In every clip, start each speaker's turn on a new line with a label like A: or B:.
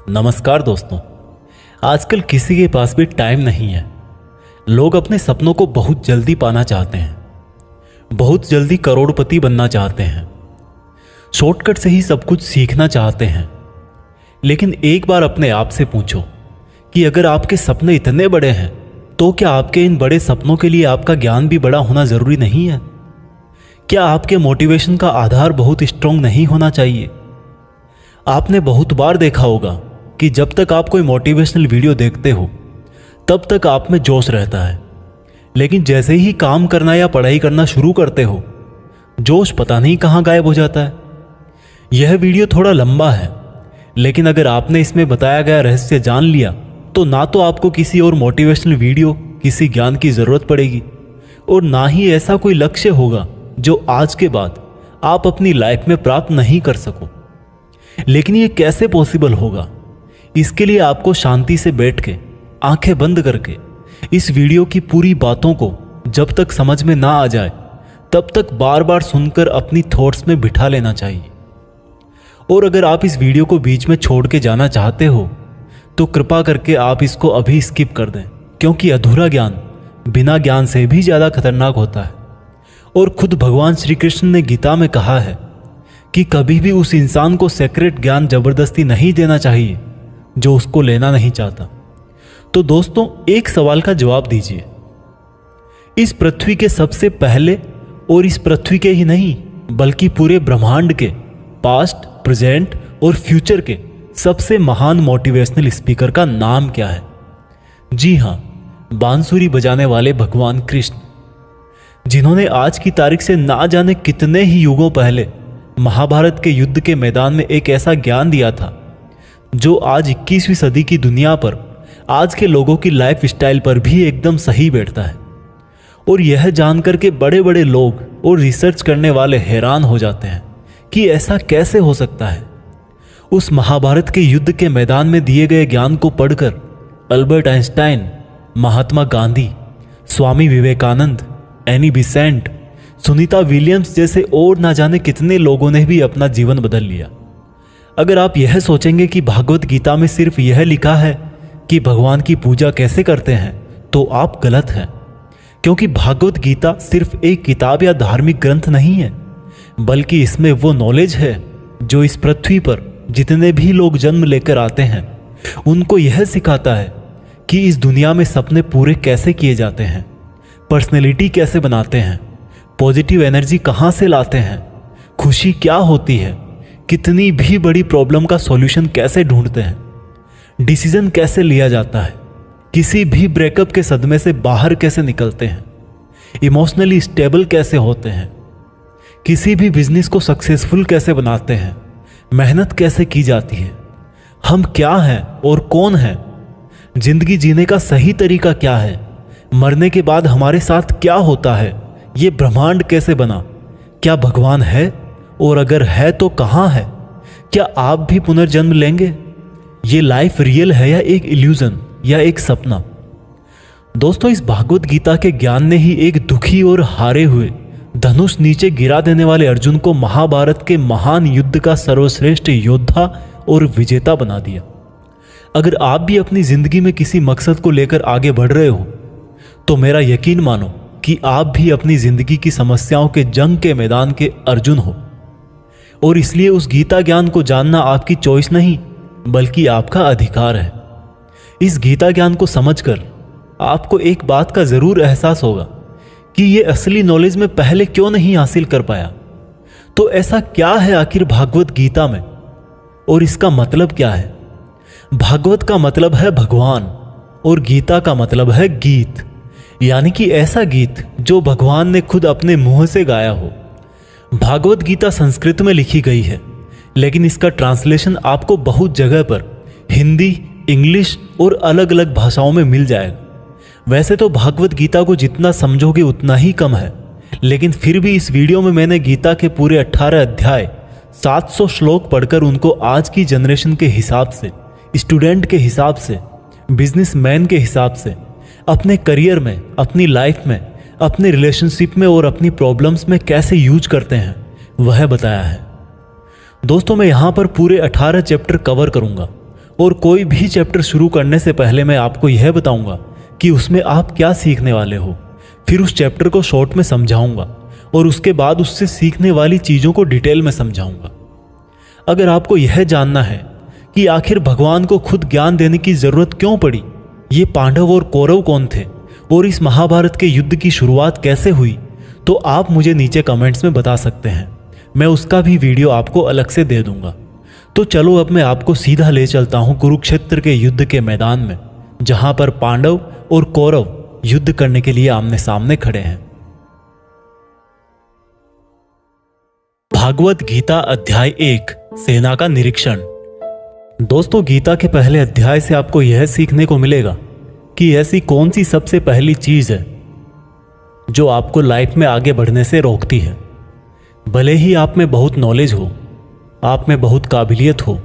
A: नमस्कार दोस्तों। आजकल किसी के पास भी टाइम नहीं है। लोग अपने सपनों को बहुत जल्दी पाना चाहते हैं, बहुत जल्दी करोड़पति बनना चाहते हैं, शॉर्टकट से ही सब कुछ सीखना चाहते हैं। लेकिन एक बार अपने आप से पूछो कि अगर आपके सपने इतने बड़े हैं तो क्या आपके इन बड़े सपनों के लिए आपका ज्ञान भी बड़ा होना ज़रूरी नहीं है? क्या आपके मोटिवेशन का आधार बहुत स्ट्रांग नहीं होना चाहिए? आपने बहुत बार देखा होगा कि जब तक आप कोई मोटिवेशनल वीडियो देखते हो तब तक आप में जोश रहता है, लेकिन जैसे ही काम करना या पढ़ाई करना शुरू करते हो जोश पता नहीं कहाँ गायब हो जाता है। यह वीडियो थोड़ा लंबा है, लेकिन अगर आपने इसमें बताया गया रहस्य जान लिया तो ना तो आपको किसी और मोटिवेशनल वीडियो, किसी ज्ञान की ज़रूरत पड़ेगी और ना ही ऐसा कोई लक्ष्य होगा जो आज के बाद आप अपनी लाइफ में प्राप्त नहीं कर सको। लेकिन ये कैसे पॉसिबल होगा? इसके लिए आपको शांति से बैठ के, आंखें बंद करके इस वीडियो की पूरी बातों को जब तक समझ में ना आ जाए तब तक बार बार सुनकर अपनी थॉट्स में बिठा लेना चाहिए। और अगर आप इस वीडियो को बीच में छोड़ के जाना चाहते हो तो कृपा करके आप इसको अभी स्किप कर दें, क्योंकि अधूरा ज्ञान बिना ज्ञान से भी ज़्यादा खतरनाक होता है। और खुद भगवान श्री कृष्ण ने गीता में कहा है कि कभी भी उस इंसान को सीक्रेट ज्ञान जबरदस्ती नहीं देना चाहिए जो उसको लेना नहीं चाहता। तो दोस्तों, एक सवाल का जवाब दीजिए। इस पृथ्वी के सबसे पहले और इस पृथ्वी के ही नहीं बल्कि पूरे ब्रह्मांड के पास्ट, प्रेजेंट और फ्यूचर के सबसे महान मोटिवेशनल स्पीकर का नाम क्या है? जी हां, बांसुरी बजाने वाले भगवान कृष्ण, जिन्होंने आज की तारीख से ना जाने कितने ही युगों पहले महाभारत के युद्ध के मैदान में एक ऐसा ज्ञान दिया था जो आज 21वीं सदी की दुनिया पर, आज के लोगों की लाइफ स्टाइल पर भी एकदम सही बैठता है। और यह जानकर के बड़े बड़े लोग और रिसर्च करने वाले हैरान हो जाते हैं कि ऐसा कैसे हो सकता है। उस महाभारत के युद्ध के मैदान में दिए गए ज्ञान को पढ़कर Albert Einstein, Mahatma Gandhi, Swami Vivekananda, Annie Besant, Sunita Williams जैसे और ना जाने कितने लोगों ने भी अपना जीवन बदल लिया। अगर आप यह सोचेंगे कि भागवत गीता में सिर्फ यह लिखा है कि भगवान की पूजा कैसे करते हैं तो आप गलत हैं, क्योंकि भागवत गीता सिर्फ एक किताब या धार्मिक ग्रंथ नहीं है, बल्कि इसमें वो नॉलेज है जो इस पृथ्वी पर जितने भी लोग जन्म लेकर आते हैं उनको यह सिखाता है कि इस दुनिया में सपने पूरे कैसे किए जाते हैं, पर्सनैलिटी कैसे बनाते हैं, पॉजिटिव एनर्जी कहाँ से लाते हैं, खुशी क्या होती है, कितनी भी बड़ी प्रॉब्लम का सॉल्यूशन कैसे ढूंढते हैं, डिसीजन कैसे लिया जाता है, किसी भी ब्रेकअप के सदमे से बाहर कैसे निकलते हैं, इमोशनली स्टेबल कैसे होते हैं, किसी भी बिजनेस को सक्सेसफुल कैसे बनाते हैं, मेहनत कैसे की जाती है, हम क्या हैं और कौन हैं, जिंदगी जीने का सही तरीका क्या है, मरने के बाद हमारे साथ क्या होता है, ये ब्रह्मांड कैसे बना, क्या भगवान है और अगर है तो कहाँ है, क्या आप भी पुनर्जन्म लेंगे, ये लाइफ रियल है या एक इल्यूजन या एक सपना। दोस्तों, इस भागवत गीता के ज्ञान ने ही एक दुखी और हारे हुए, धनुष नीचे गिरा देने वाले अर्जुन को महाभारत के महान युद्ध का सर्वश्रेष्ठ योद्धा और विजेता बना दिया। अगर आप भी अपनी जिंदगी में किसी मकसद को लेकर आगे बढ़ रहे हो तो मेरा यकीन मानो कि आप भी अपनी जिंदगी की समस्याओं के जंग के मैदान के अर्जुन हो। और इसलिए उस गीता ज्ञान को जानना आपकी चॉइस नहीं बल्कि आपका अधिकार है। इस गीता ज्ञान को समझकर आपको एक बात का जरूर एहसास होगा कि ये असली नॉलेज में पहले क्यों नहीं हासिल कर पाया। तो ऐसा क्या है आखिर भागवत गीता में और इसका मतलब क्या है? भागवत का मतलब है भगवान और गीता का मतलब है गीत, यानी कि ऐसा गीत जो भगवान ने खुद अपने मुंह से गाया हो। भागवत गीता संस्कृत में लिखी गई है, लेकिन इसका ट्रांसलेशन आपको बहुत जगह पर हिंदी, इंग्लिश और अलग अलग भाषाओं में मिल जाएगा। वैसे तो भागवत गीता को जितना समझोगे उतना ही कम है, लेकिन फिर भी इस वीडियो में मैंने गीता के पूरे 18 अध्याय, 700 श्लोक पढ़कर उनको आज की जनरेशन के हिसाब से, स्टूडेंट के हिसाब से, बिजनेसमैन के हिसाब से, अपने करियर में, अपनी लाइफ में, अपने रिलेशनशिप में और अपनी प्रॉब्लम्स में कैसे यूज करते हैं वह बताया है। दोस्तों, मैं यहाँ पर पूरे 18 चैप्टर कवर करूँगा और कोई भी चैप्टर शुरू करने से पहले मैं आपको यह बताऊंगा कि उसमें आप क्या सीखने वाले हो। फिर उस चैप्टर को शॉर्ट में समझाऊंगा और उसके बाद उससे सीखने वाली चीज़ों को डिटेल में समझाऊंगा। अगर आपको यह जानना है कि आखिर भगवान को खुद ज्ञान देने की जरूरत क्यों पड़ी, ये पांडव और कौरव कौन थे और इस महाभारत के युद्ध की शुरुआत कैसे हुई, तो आप मुझे नीचे कमेंट्स में बता सकते हैं। मैं उसका भी वीडियो आपको अलग से दे दूंगा। तो चलो अब मैं आपको सीधा ले चलता हूं कुरुक्षेत्र के युद्ध के मैदान में, जहां पर पांडव और कौरव युद्ध करने के लिए आमने सामने खड़े हैं। भागवत गीता अध्याय 1 सेना का निरीक्षण। दोस्तों, गीता के पहले अध्याय से आपको यह सीखने को मिलेगा कि ऐसी कौन सी सबसे पहली चीज है जो आपको लाइफ में आगे बढ़ने से रोकती है। भले ही आप में बहुत नॉलेज हो, आप में बहुत काबिलियत हो,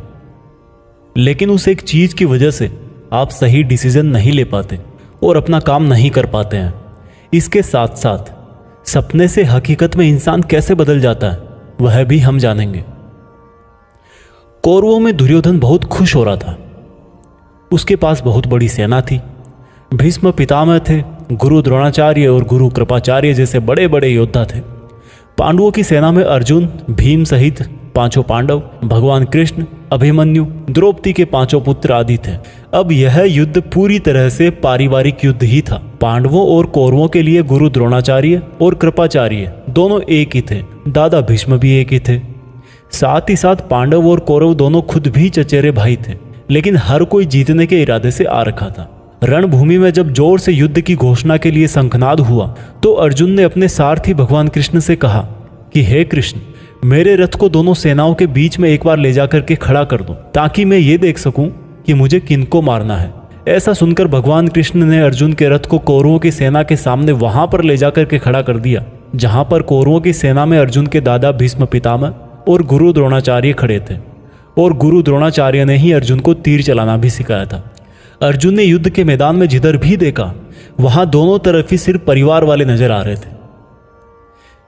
A: लेकिन उस एक चीज की वजह से आप सही डिसीजन नहीं ले पाते और अपना काम नहीं कर पाते हैं। इसके साथ साथ सपने से हकीकत में इंसान कैसे बदल जाता है, वह भी हम जानेंगे। कौरवों में दुर्योधन बहुत खुश हो रहा था। उसके पास बहुत बड़ी सेना थी। भीष्म पितामह थे, गुरु द्रोणाचार्य और गुरु कृपाचार्य जैसे बड़े बड़े योद्धा थे। पांडवों की सेना में अर्जुन, भीम सहित 5 पांडव, भगवान कृष्ण, अभिमन्यु, द्रौपदी के 5 पुत्र आदि थे। अब यह युद्ध पूरी तरह से पारिवारिक युद्ध ही था। पांडवों और कौरवों के लिए गुरु द्रोणाचार्य और कृपाचार्य दोनों एक ही थे। दादा भीष्म भी एक ही थे। साथ ही साथ पांडव और कौरव दोनों खुद भी चचेरे भाई थे, लेकिन हर कोई जीतने के इरादे से आ रखा था। रणभूमि में जब जोर से युद्ध की घोषणा के लिए शंखनाद हुआ तो अर्जुन ने अपने सारथी भगवान कृष्ण से कहा कि हे कृष्ण, मेरे रथ को दोनों सेनाओं के बीच में एक बार ले जाकर के खड़ा कर दो, ताकि मैं ये देख सकूं कि मुझे किनको मारना है। ऐसा सुनकर भगवान कृष्ण ने अर्जुन के रथ को कौरवों की सेना के सामने वहां पर ले जाकर के खड़ा कर दिया, जहां पर कौरवों की सेना में अर्जुन के दादा भीष्म पितामह और गुरु द्रोणाचार्य खड़े थे। और गुरु द्रोणाचार्य ने ही अर्जुन को तीर चलाना भी सिखाया था। अर्जुन ने युद्ध के मैदान में जिधर भी देखा वहां दोनों तरफ ही सिर्फ परिवार वाले नजर आ रहे थे।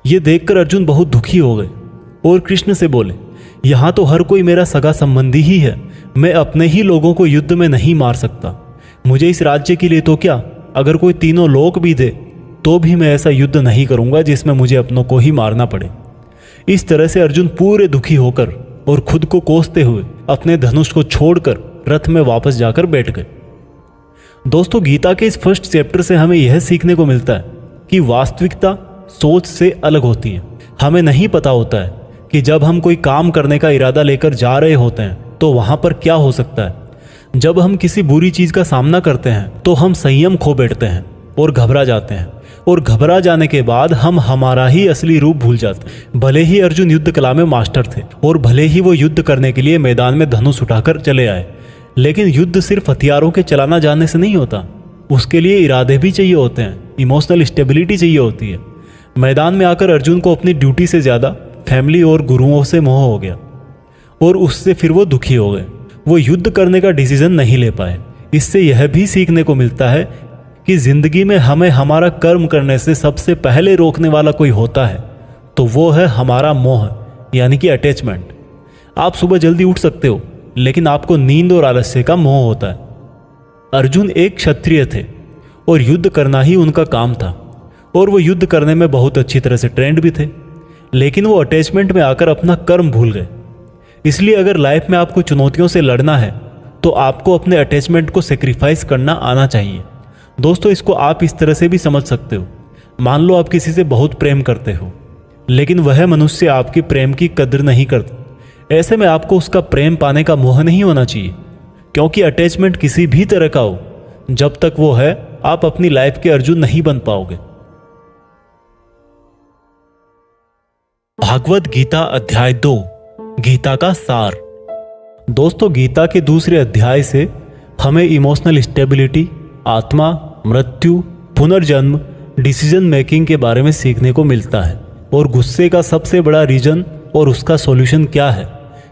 A: ये देखकर अर्जुन बहुत दुखी हो गए और कृष्ण से बोले, यहां तो हर कोई मेरा सगा संबंधी ही है, मैं अपने ही लोगों को युद्ध में नहीं मार सकता। मुझे इस राज्य के लिए तो क्या, अगर कोई तीनों लोक भी दे तो भी मैं ऐसा युद्ध नहीं करूंगा जिसमें मुझे अपनों को ही मारना पड़े। इस तरह से अर्जुन पूरे दुखी होकर और खुद को कोसते हुए अपने धनुष को छोड़कर रथ में वापस जाकर बैठ गए। दोस्तों, गीता के इस फर्स्ट चैप्टर से हमें यह सीखने को मिलता है कि वास्तविकता सोच से अलग होती है। हमें नहीं पता होता है कि जब हम कोई काम करने का इरादा लेकर जा रहे होते हैं तो वहां पर क्या हो सकता है। जब हम किसी बुरी चीज का सामना करते हैं तो हम संयम खो बैठते हैं और घबरा जाते हैं, और घबरा जाने के बाद हम हमारा ही असली रूप भूल जाते हैं। भले ही अर्जुन युद्ध कला में मास्टर थे और भले ही वो युद्ध करने के लिए मैदान में धनुष उठाकर चले आए, लेकिन युद्ध सिर्फ हथियारों के चलाना जानने से नहीं होता। उसके लिए इरादे भी चाहिए होते हैं, इमोशनल स्टेबिलिटी चाहिए होती है। मैदान में आकर अर्जुन को अपनी ड्यूटी से ज़्यादा फैमिली और गुरुओं से मोह हो गया और उससे फिर वो दुखी हो गए। वो युद्ध करने का डिसीजन नहीं ले पाए। इससे यह भी सीखने को मिलता है कि जिंदगी में हमें हमारा कर्म करने से सबसे पहले रोकने वाला कोई होता है तो वो है हमारा मोह, यानी कि अटैचमेंट। आप सुबह जल्दी उठ सकते हो, लेकिन आपको नींद और आलस्य का मोह होता है। अर्जुन एक क्षत्रिय थे और युद्ध करना ही उनका काम था, और वो युद्ध करने में बहुत अच्छी तरह से ट्रेंड भी थे, लेकिन वो अटैचमेंट में आकर अपना कर्म भूल गए। इसलिए अगर लाइफ में आपको चुनौतियों से लड़ना है तो आपको अपने अटैचमेंट को सेक्रीफाइस करना आना चाहिए। दोस्तों, इसको आप इस तरह से भी समझ सकते हो। मान लो आप किसी से बहुत प्रेम करते हो, लेकिन वह मनुष्य आपकी प्रेम की कदर नहीं करता। ऐसे में आपको उसका प्रेम पाने का मोह नहीं होना चाहिए, क्योंकि अटैचमेंट किसी भी तरह का हो, जब तक वो है आप अपनी लाइफ के अर्जुन नहीं बन पाओगे। भागवत गीता अध्याय 2 गीता का सार। दोस्तों, गीता के दूसरे अध्याय से हमें इमोशनल स्टेबिलिटी, आत्मा, मृत्यु, पुनर्जन्म, डिसीजन मेकिंग के बारे में सीखने को मिलता है, और गुस्से का सबसे बड़ा रीजन और उसका सॉल्यूशन क्या है,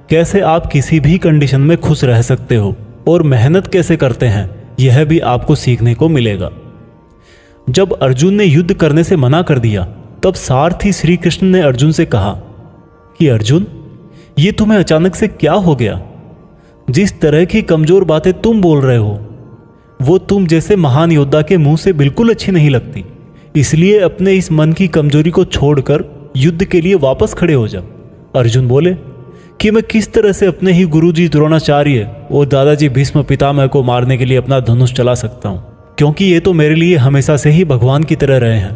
A: कैसे आप किसी भी कंडीशन में खुश रह सकते हो और मेहनत कैसे करते हैं, यह भी आपको सीखने को मिलेगा। जब अर्जुन ने युद्ध करने से मना कर दिया तब सारथी श्री कृष्ण ने अर्जुन से कहा कि अर्जुन, ये तुम्हें अचानक से क्या हो गया? जिस तरह की कमजोर बातें तुम बोल रहे हो वो तुम जैसे महान योद्धा के मुंह से बिल्कुल अच्छी नहीं लगती। इसलिए अपने इस मन की कमजोरी को छोड़कर युद्ध के लिए वापस खड़े हो जाओ। अर्जुन बोले कि मैं किस तरह से अपने ही गुरुजी द्रोणाचार्य और दादाजी भीष्म पितामह को मारने के लिए अपना धनुष चला सकता हूं, क्योंकि ये तो मेरे लिए हमेशा से ही भगवान की तरह रहे हैं।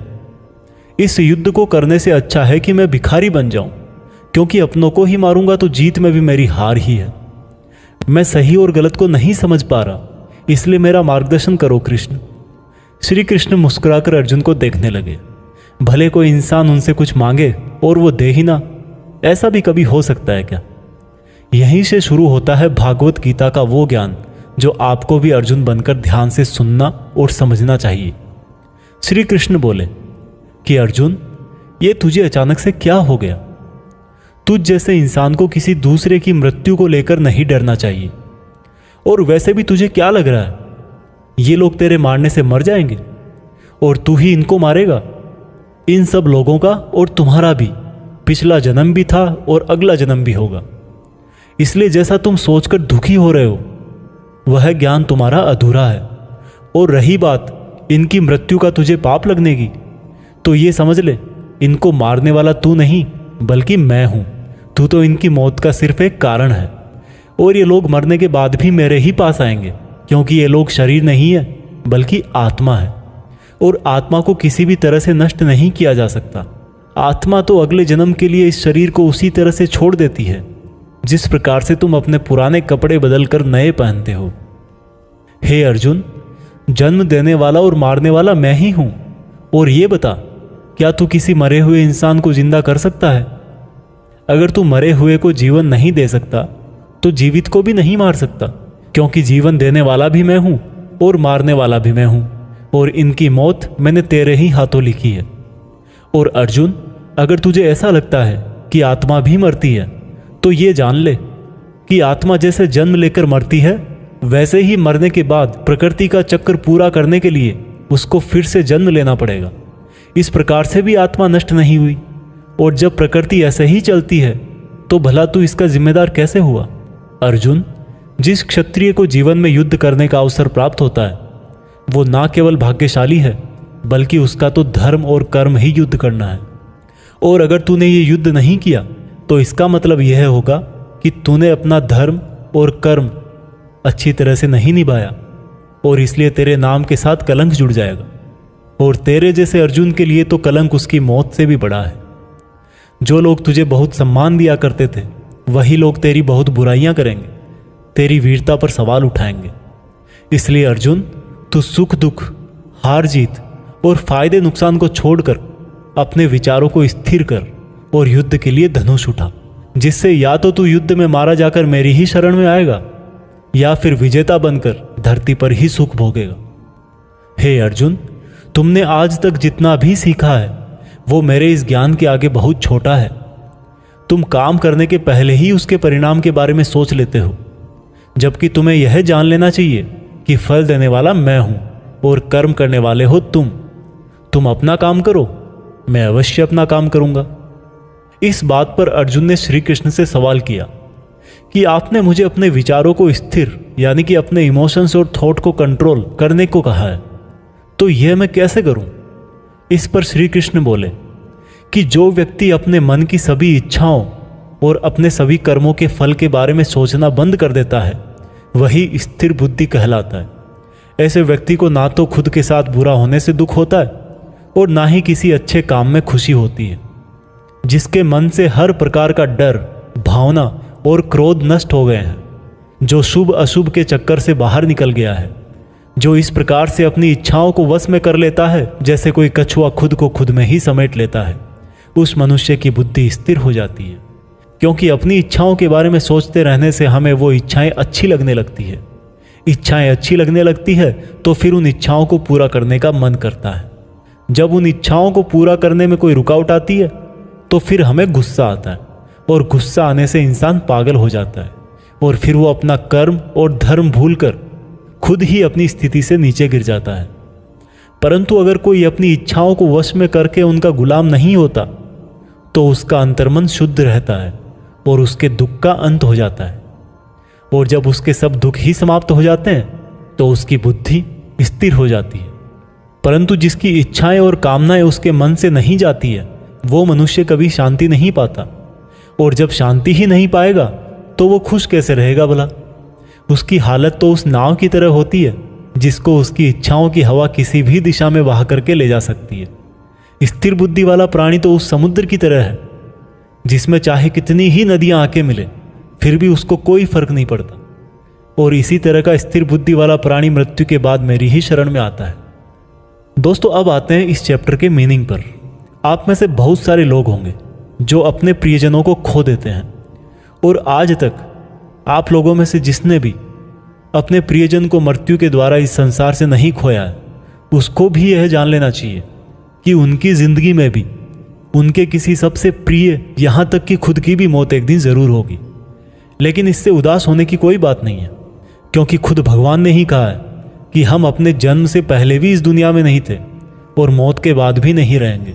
A: इस युद्ध को करने से अच्छा है कि मैं भिखारी बन जाऊं, क्योंकि अपनों को ही मारूंगा तो जीत में भी मेरी हार ही है। मैं सही और गलत को नहीं समझ पा रहा, इसलिए मेरा मार्गदर्शन करो कृष्ण। श्री कृष्ण मुस्कुराकर अर्जुन को देखने लगे। भले कोई इंसान उनसे कुछ मांगे और वो दे ही ना, ऐसा भी कभी हो सकता है क्या? यहीं से शुरू होता है भागवत गीता का वो ज्ञान जो आपको भी अर्जुन बनकर ध्यान से सुनना और समझना चाहिए। श्री कृष्ण बोले कि अर्जुन, ये तुझे अचानक से क्या हो गया? तुझ जैसे इंसान को किसी दूसरे की मृत्यु को लेकर नहीं डरना चाहिए। और वैसे भी तुझे क्या लग रहा है, ये लोग तेरे मारने से मर जाएंगे और तू ही इनको मारेगा? इन सब लोगों का और तुम्हारा भी पिछला जन्म भी था और अगला जन्म भी होगा। इसलिए जैसा तुम सोचकर दुखी हो रहे हो वह ज्ञान तुम्हारा अधूरा है। और रही बात इनकी मृत्यु का तुझे पाप लगने की, तो ये समझ ले, इनको मारने वाला तू नहीं बल्कि मैं हूं। तू तो इनकी मौत का सिर्फ एक कारण है, और ये लोग मरने के बाद भी मेरे ही पास आएंगे, क्योंकि ये लोग शरीर नहीं है बल्कि आत्मा है, और आत्मा को किसी भी तरह से नष्ट नहीं किया जा सकता। आत्मा तो अगले जन्म के लिए इस शरीर को उसी तरह से छोड़ देती है जिस प्रकार से तुम अपने पुराने कपड़े बदलकर नए पहनते हो। हे अर्जुन, जन्म देने वाला और मारने वाला मैं ही हूं। और ये बता, क्या तू किसी मरे हुए इंसान को जिंदा कर सकता है? अगर तू मरे हुए को जीवन नहीं दे सकता तो जीवित को भी नहीं मार सकता, क्योंकि जीवन देने वाला भी मैं हूं और मारने वाला भी मैं हूं, और इनकी मौत मैंने तेरे ही हाथों लिखी है। और अर्जुन, अगर तुझे ऐसा लगता है कि आत्मा भी मरती है तो ये जान ले कि आत्मा जैसे जन्म लेकर मरती है वैसे ही मरने के बाद प्रकृति का चक्र पूरा करने के लिए उसको फिर से जन्म लेना पड़ेगा। इस प्रकार से भी आत्मा नष्ट नहीं हुई। और जब प्रकृति ऐसे ही चलती है तो भला तू इसका जिम्मेदार कैसे हुआ? अर्जुन, जिस क्षत्रिय को जीवन में युद्ध करने का अवसर प्राप्त होता है वो ना केवल भाग्यशाली है बल्कि उसका तो धर्म और कर्म ही युद्ध करना है। और अगर तूने ये युद्ध नहीं किया तो इसका मतलब यह होगा कि तूने अपना धर्म और कर्म अच्छी तरह से नहीं निभाया, और इसलिए तेरे नाम के साथ कलंक जुड़ जाएगा। और तेरे जैसे अर्जुन के लिए तो कलंक उसकी मौत से भी बड़ा है। जो लोग तुझे बहुत सम्मान दिया करते थे वही लोग तेरी बहुत बुराइयां करेंगे, तेरी वीरता पर सवाल उठाएंगे। इसलिए अर्जुन, तू सुख दुख, हार जीत और फायदे नुकसान को छोड़कर अपने विचारों को स्थिर कर और युद्ध के लिए धनुष उठा, जिससे या तो तू युद्ध में मारा जाकर मेरी ही शरण में आएगा या फिर विजेता बनकर धरती पर ही सुख भोगेगा। हे अर्जुन, तुमने आज तक जितना भी सीखा है वो मेरे इस ज्ञान के आगे बहुत छोटा है। तुम काम करने के पहले ही उसके परिणाम के बारे में सोच लेते हो, जबकि तुम्हें यह जान लेना चाहिए कि फल देने वाला मैं हूं और कर्म करने वाले हो तुम। तुम अपना काम करो, मैं अवश्य अपना काम करूंगा। इस बात पर अर्जुन ने श्री कृष्ण से सवाल किया कि आपने मुझे अपने विचारों को स्थिर यानी कि अपने इमोशंस और थॉट को कंट्रोल करने को कहा है, तो यह मैं कैसे करूं? इस पर श्री कृष्ण बोले कि जो व्यक्ति अपने मन की सभी इच्छाओं और अपने सभी कर्मों के फल के बारे में सोचना बंद कर देता है वही स्थिर बुद्धि कहलाता है। ऐसे व्यक्ति को ना तो खुद के साथ बुरा होने से दुख होता है और ना ही किसी अच्छे काम में खुशी होती है। जिसके मन से हर प्रकार का डर, भावना और क्रोध नष्ट हो गए हैं, जो शुभ अशुभ के चक्कर से बाहर निकल गया है, जो इस प्रकार से अपनी इच्छाओं को वश में कर लेता है जैसे कोई कछुआ खुद को खुद में ही समेट लेता है, उस मनुष्य की बुद्धि स्थिर हो जाती है। क्योंकि अपनी इच्छाओं के बारे में सोचते रहने से हमें वो इच्छाएं अच्छी लगने लगती है। इच्छाएं अच्छी लगने लगती है तो फिर उन इच्छाओं को पूरा करने का मन करता है। जब उन इच्छाओं को पूरा करने में कोई रुकावट आती है तो फिर हमें गुस्सा आता है, और गुस्सा आने से इंसान पागल हो जाता है और फिर वो अपना कर्म और धर्म भूलकर खुद ही अपनी स्थिति से नीचे गिर जाता है। परंतु अगर कोई अपनी इच्छाओं को वश में करके उनका गुलाम नहीं होता तो उसका अंतर्मन शुद्ध रहता है और उसके दुख का अंत हो जाता है। और जब उसके सब दुख ही समाप्त हो जाते हैं तो उसकी बुद्धि स्थिर हो जाती है। परंतु जिसकी इच्छाएं और कामनाएं उसके मन से नहीं जाती है, वो मनुष्य कभी शांति नहीं पाता। और जब शांति ही नहीं पाएगा तो वो खुश कैसे रहेगा भला? उसकी हालत तो उस नाव की तरह होती है जिसको उसकी इच्छाओं की हवा किसी भी दिशा में बहा करके ले जा सकती है। स्थिर बुद्धि वाला प्राणी तो उस समुद्र की तरह है जिसमें चाहे कितनी ही नदियां आके मिले फिर भी उसको कोई फर्क नहीं पड़ता। और इसी तरह का स्थिर बुद्धि वाला प्राणी मृत्यु के बाद मेरी ही शरण में आता है। दोस्तों, अब आते हैं इस चैप्टर के मीनिंग पर। आप में से बहुत सारे लोग होंगे जो अपने प्रियजनों को खो देते हैं, और आज तक आप लोगों में से जिसने भी अपने प्रियजन को मृत्यु के द्वारा इस संसार से नहीं खोया है, उसको भी यह जान लेना चाहिए कि उनकी जिंदगी में भी उनके किसी सबसे प्रिय, यहाँ तक कि खुद की भी मौत एक दिन जरूर होगी। लेकिन इससे उदास होने की कोई बात नहीं है, क्योंकि खुद भगवान ने ही कहा है कि हम अपने जन्म से पहले भी इस दुनिया में नहीं थे और मौत के बाद भी नहीं रहेंगे,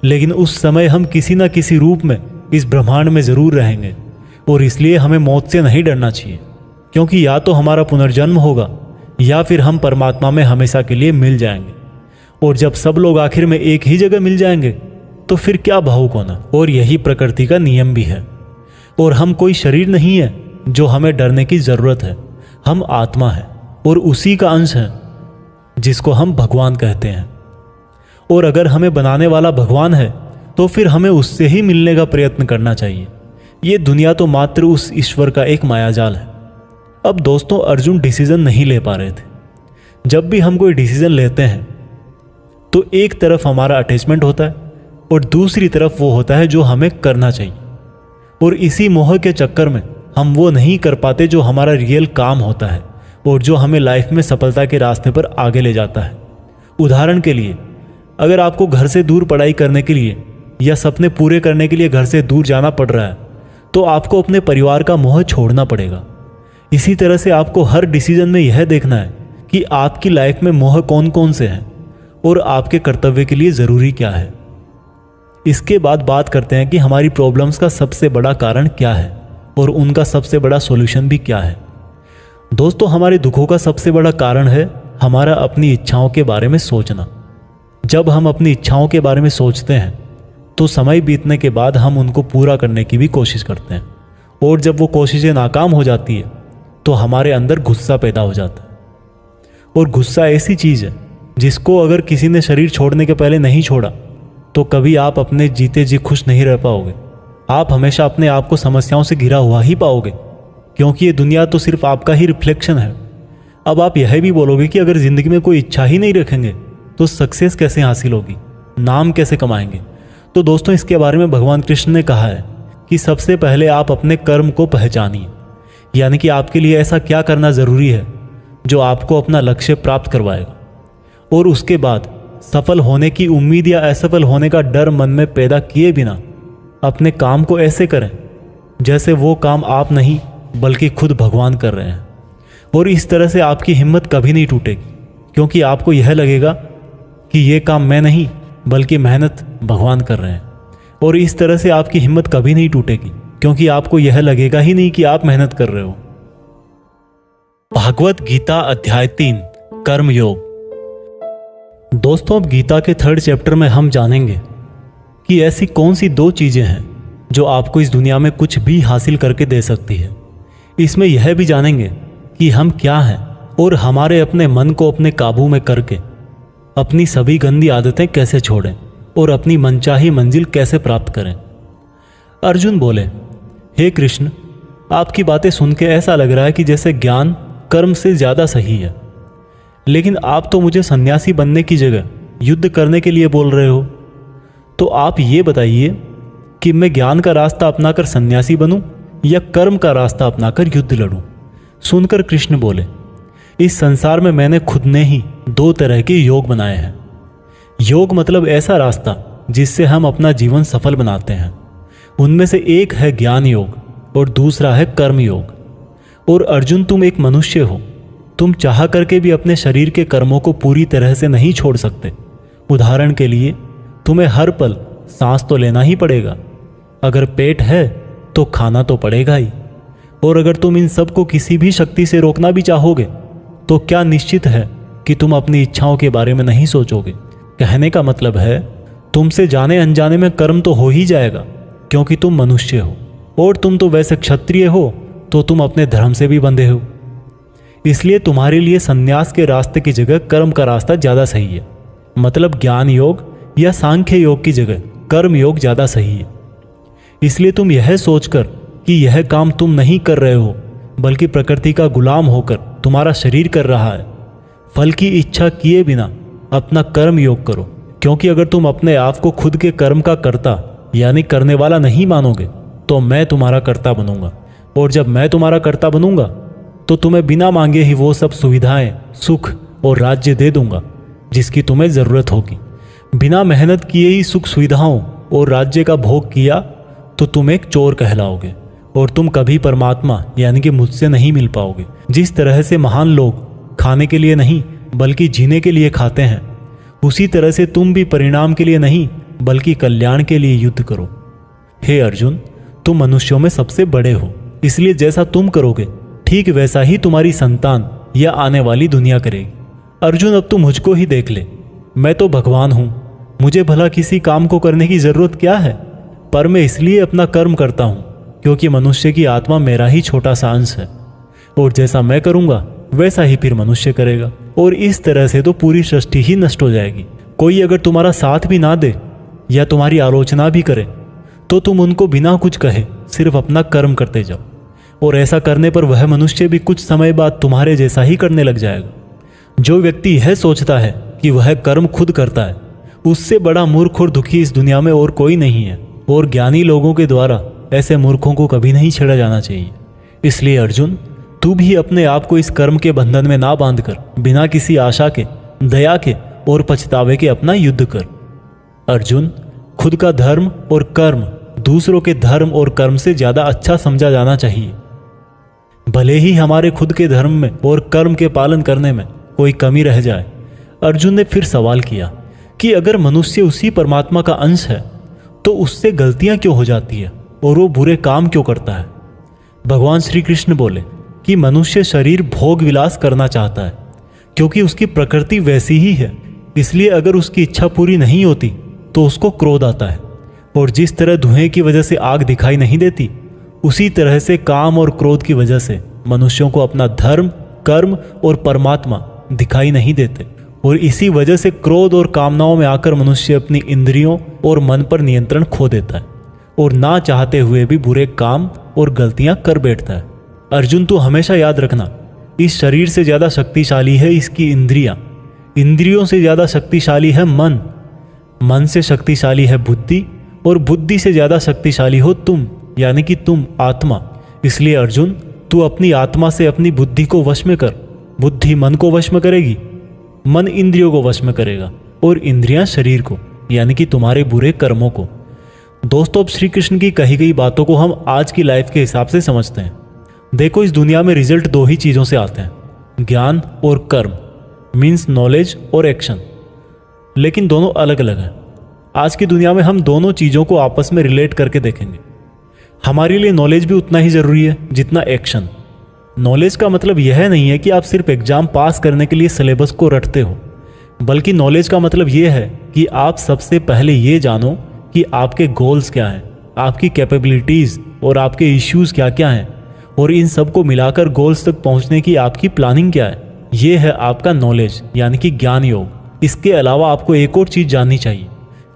A: लेकिन उस समय हम किसी न किसी रूप में इस ब्रह्मांड में जरूर रहेंगे। और इसलिए हमें मौत से नहीं डरना चाहिए, क्योंकि या तो हमारा पुनर्जन्म होगा या फिर हम परमात्मा में हमेशा के लिए मिल जाएंगे। और जब सब लोग आखिर में एक ही जगह मिल जाएंगे तो फिर क्या भावुक होना। और यही प्रकृति का नियम भी है। और हम कोई शरीर नहीं है जो हमें डरने की जरूरत है। हम आत्मा है और उसी का अंश है जिसको हम भगवान कहते हैं। और अगर हमें बनाने वाला भगवान है तो फिर हमें उससे ही मिलने का प्रयत्न करना चाहिए। ये दुनिया तो मात्र उस ईश्वर का एक मायाजाल है। अब दोस्तों, अर्जुन डिसीजन नहीं ले पा रहे थे। जब भी हम कोई डिसीजन लेते हैं तो एक तरफ हमारा अटैचमेंट होता है और दूसरी तरफ वो होता है जो हमें करना चाहिए। और इसी मोह के चक्कर में हम वो नहीं कर पाते जो हमारा रियल काम होता है और जो हमें लाइफ में सफलता के रास्ते पर आगे ले जाता है। उदाहरण के लिए, अगर आपको घर से दूर पढ़ाई करने के लिए या सपने पूरे करने के लिए घर से दूर जाना पड़ रहा है तो आपको अपने परिवार का मोह छोड़ना पड़ेगा। इसी तरह से आपको हर डिसीजन में यह देखना है कि आपकी लाइफ में मोह कौन कौन से हैं और आपके कर्तव्य के लिए ज़रूरी क्या है। इसके बाद बात करते हैं कि हमारी प्रॉब्लम्स का सबसे बड़ा कारण क्या है और उनका सबसे बड़ा सॉल्यूशन भी क्या है। दोस्तों, हमारे दुखों का सबसे बड़ा कारण है हमारा अपनी इच्छाओं के बारे में सोचना। जब हम अपनी इच्छाओं के बारे में सोचते हैं तो समय बीतने के बाद हम उनको पूरा करने की भी कोशिश करते हैं, और जब वो कोशिशें नाकाम हो जाती है तो हमारे अंदर गुस्सा पैदा हो जाता है। और गुस्सा ऐसी चीज़ है जिसको अगर किसी ने शरीर छोड़ने के पहले नहीं छोड़ा तो कभी आप अपने जीते जी खुश नहीं रह पाओगे। आप हमेशा अपने आप को समस्याओं से घिरा हुआ ही पाओगे, क्योंकि ये दुनिया तो सिर्फ आपका ही रिफ्लेक्शन है। अब आप यह भी बोलोगे कि अगर ज़िंदगी में कोई इच्छा ही नहीं रखेंगे तो सक्सेस कैसे हासिल होगी, नाम कैसे कमाएंगे। तो दोस्तों, इसके बारे में भगवान कृष्ण ने कहा है कि सबसे पहले आप अपने कर्म को पहचानिए, यानी कि आपके लिए ऐसा क्या करना ज़रूरी है जो आपको अपना लक्ष्य प्राप्त करवाएगा। और उसके बाद सफल होने की उम्मीद या असफल होने का डर मन में पैदा किए बिना अपने काम को ऐसे करें जैसे वो काम आप नहीं बल्कि खुद भगवान कर रहे हैं। और इस तरह से आपकी हिम्मत कभी नहीं टूटेगी, क्योंकि आपको यह लगेगा कि ये काम मैं नहीं बल्कि मेहनत भगवान कर रहे हैं। और इस तरह से आपकी हिम्मत कभी नहीं टूटेगी, क्योंकि आपको यह लगेगा ही नहीं कि आप मेहनत कर रहे हो। भागवत गीता अध्याय 3 कर्म योग। दोस्तों, अब गीता के 3rd चैप्टर में हम जानेंगे कि ऐसी कौन सी 2 चीजें हैं जो आपको इस दुनिया में कुछ भी हासिल करके दे सकती है। इसमें यह भी जानेंगे कि हम क्या हैं और हमारे अपने मन को अपने काबू में करके अपनी सभी गंदी आदतें कैसे छोड़ें और अपनी मनचाही मंजिल कैसे प्राप्त करें। अर्जुन बोले, हे कृष्ण, आपकी बातें सुन के ऐसा लग रहा है कि जैसे ज्ञान कर्म से ज़्यादा सही है, लेकिन आप तो मुझे सन्यासी बनने की जगह युद्ध करने के लिए बोल रहे हो। तो आप ये बताइए कि मैं ज्ञान का रास्ता अपनाकर सन्यासी बनूं या कर्म का रास्ता अपनाकर युद्ध लड़ूं। सुनकर कृष्ण बोले, इस संसार में मैंने खुद ने ही 2 तरह के योग बनाए हैं। योग मतलब ऐसा रास्ता जिससे हम अपना जीवन सफल बनाते हैं। उनमें से एक है ज्ञान योग और दूसरा है कर्म योग। और अर्जुन, तुम एक मनुष्य हो, तुम चाह करके भी अपने शरीर के कर्मों को पूरी तरह से नहीं छोड़ सकते। उदाहरण के लिए, तुम्हें हर पल सांस तो लेना ही पड़ेगा। अगर पेट है तो खाना तो पड़ेगा ही। और अगर तुम इन सब को किसी भी शक्ति से रोकना भी चाहोगे तो क्या निश्चित है कि तुम अपनी इच्छाओं के बारे में नहीं सोचोगे। कहने का मतलब है तुमसे जाने अनजाने में कर्म तो हो ही जाएगा, क्योंकि तुम मनुष्य हो और तुम तो वैसे क्षत्रिय हो तो तुम अपने धर्म से भी बंधे हो। इसलिए तुम्हारे लिए संन्यास के रास्ते की जगह कर्म का रास्ता ज़्यादा सही है। मतलब ज्ञान योग या सांख्य योग की जगह कर्म योग ज़्यादा सही है। इसलिए तुम यह सोचकर कि यह काम तुम नहीं कर रहे हो बल्कि प्रकृति का गुलाम होकर तुम्हारा शरीर कर रहा है, फल की इच्छा किए बिना अपना कर्म योग करो। क्योंकि अगर तुम अपने आप को खुद के कर्म का कर्ता यानी करने वाला नहीं मानोगे तो मैं तुम्हारा कर्ता बनूंगा, और जब मैं तुम्हारा कर्ता बनूंगा तो तुम्हें बिना मांगे ही वो सब सुविधाएं, सुख और राज्य दे दूंगा जिसकी तुम्हें ज़रूरत होगी। बिना मेहनत किए ही सुख सुविधाओं और राज्य का भोग किया तो तुम एक चोर कहलाओगे और तुम कभी परमात्मा यानी कि मुझसे नहीं मिल पाओगे। जिस तरह से महान लोग खाने के लिए नहीं बल्कि जीने के लिए खाते हैं, उसी तरह से तुम भी परिणाम के लिए नहीं बल्कि कल्याण के लिए युद्ध करो। हे अर्जुन, तुम मनुष्यों में सबसे बड़े हो, इसलिए जैसा तुम करोगे ठीक वैसा ही तुम्हारी संतान या आने वाली दुनिया करेगी। अर्जुन, अब तू मुझको ही देख ले, मैं तो भगवान हूँ, मुझे भला किसी काम को करने की जरूरत क्या है। पर मैं इसलिए अपना कर्म करता हूँ क्योंकि मनुष्य की आत्मा मेरा ही छोटा सा अंश है, और जैसा मैं करूँगा वैसा ही फिर मनुष्य करेगा, और इस तरह से तो पूरी सृष्टि ही नष्ट हो जाएगी। कोई अगर तुम्हारा साथ भी ना दे या तुम्हारी आलोचना भी करे तो तुम उनको बिना कुछ कहे सिर्फ अपना कर्म करते जाओ, और ऐसा करने पर वह मनुष्य भी कुछ समय बाद तुम्हारे जैसा ही करने लग जाएगा। जो व्यक्ति यह सोचता है कि वह कर्म खुद करता है, उससे बड़ा मूर्ख और दुखी इस दुनिया में और कोई नहीं है, और ज्ञानी लोगों के द्वारा ऐसे मूर्खों को कभी नहीं छेड़ा जाना चाहिए। इसलिए अर्जुन, तू भी अपने आप को इस कर्म के बंधन में ना बांधकर बिना किसी आशा के, दया के और पछतावे के अपना युद्ध कर। अर्जुन, खुद का धर्म और कर्म दूसरों के धर्म और कर्म से ज़्यादा अच्छा समझा जाना चाहिए। भले ही हमारे खुद के धर्म में और कर्म के पालन करने में कोई कमी रह जाए। अर्जुन ने फिर सवाल किया कि अगर मनुष्य उसी परमात्मा का अंश है तो उससे गलतियां क्यों हो जाती है और वो बुरे काम क्यों करता है। भगवान श्री कृष्ण बोले कि मनुष्य शरीर भोग विलास करना चाहता है क्योंकि उसकी प्रकृति वैसी ही है। इसलिए अगर उसकी इच्छा पूरी नहीं होती तो उसको क्रोध आता है, और जिस तरह धुएं की वजह से आग दिखाई नहीं देती, उसी तरह से काम और क्रोध की वजह से मनुष्यों को अपना धर्म, कर्म और परमात्मा दिखाई नहीं देते, और इसी वजह से क्रोध और कामनाओं में आकर मनुष्य अपनी इंद्रियों और मन पर नियंत्रण खो देता है और ना चाहते हुए भी बुरे काम और गलतियां कर बैठता है। अर्जुन, तू हमेशा याद रखना, इस शरीर से ज़्यादा शक्तिशाली है इसकी इंद्रियां, इंद्रियों से ज़्यादा शक्तिशाली है मन, मन से शक्तिशाली है बुद्धि, और बुद्धि से ज़्यादा शक्तिशाली हो तुम यानी कि तुम आत्मा। इसलिए अर्जुन, तू अपनी आत्मा से अपनी बुद्धि को वश में कर। बुद्धि मन को वश में करेगी, मन इंद्रियों को वश में करेगा, और इंद्रियां शरीर को यानी कि तुम्हारे बुरे कर्मों को। दोस्तों, अब श्री कृष्ण की कही गई बातों को हम आज की लाइफ के हिसाब से समझते हैं। देखो, इस दुनिया में रिजल्ट दो ही चीज़ों से आते हैं, ज्ञान और कर्म, मीन्स नॉलेज और एक्शन, लेकिन दोनों अलग अलग हैं। आज की दुनिया में हम दोनों चीज़ों को आपस में रिलेट करके देखेंगे। हमारे लिए नॉलेज भी उतना ही ज़रूरी है जितना एक्शन। नॉलेज का मतलब यह नहीं है कि आप सिर्फ एग्ज़ाम पास करने के लिए सिलेबस को रटते हो, बल्कि नॉलेज का मतलब यह है कि आप सबसे पहले ये जानो कि आपके गोल्स क्या हैं, आपकी कैपेबिलिटीज़ और आपके इश्यूज़ क्या क्या हैं, और इन सब को मिलाकर गोल्स तक पहुंचने की आपकी प्लानिंग क्या है। ये है आपका नॉलेज यानी कि ज्ञान योग। इसके अलावा आपको एक और चीज़ जाननी चाहिए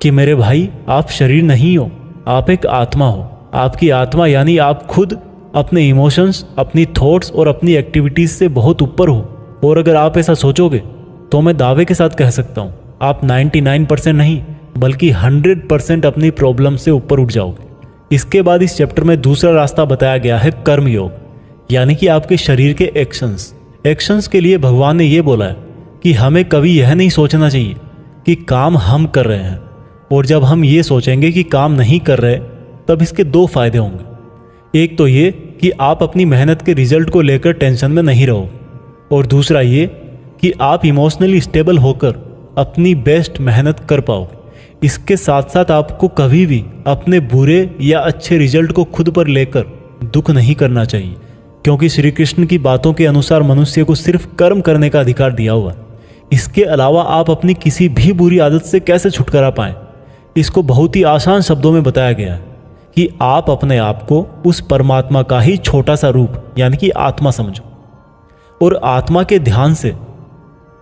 A: कि मेरे भाई, आप शरीर नहीं हो, आप एक आत्मा हो। आपकी आत्मा यानी आप खुद अपने इमोशंस, अपनी थॉट्स और अपनी एक्टिविटीज़ से बहुत ऊपर हो, और अगर आप ऐसा सोचोगे तो मैं दावे के साथ कह सकता हूँ आप 99% नहीं बल्कि 100% अपनी प्रॉब्लम से ऊपर उठ जाओगे। इसके बाद इस चैप्टर में दूसरा रास्ता बताया गया है कर्म योग यानी कि आपके शरीर के एक्शंस के लिए भगवान ने ये बोला है कि हमें कभी यह नहीं सोचना चाहिए कि काम हम कर रहे हैं, और जब हम ये सोचेंगे कि काम नहीं कर रहे तब इसके दो फायदे होंगे। एक तो ये कि आप अपनी मेहनत के रिजल्ट को लेकर टेंशन में नहीं रहो, और दूसरा ये कि आप इमोशनली स्टेबल होकर अपनी बेस्ट मेहनत कर पाओगे। इसके साथ साथ आपको कभी भी अपने बुरे या अच्छे रिजल्ट को खुद पर लेकर दुख नहीं करना चाहिए, क्योंकि श्री कृष्ण की बातों के अनुसार मनुष्य को सिर्फ कर्म करने का अधिकार दिया हुआ है। इसके अलावा आप अपनी किसी भी बुरी आदत से कैसे छुटकारा पाएं, इसको बहुत ही आसान शब्दों में बताया गया है कि आप अपने आप को उस परमात्मा का ही छोटा सा रूप यानी कि आत्मा समझो, और आत्मा के ध्यान से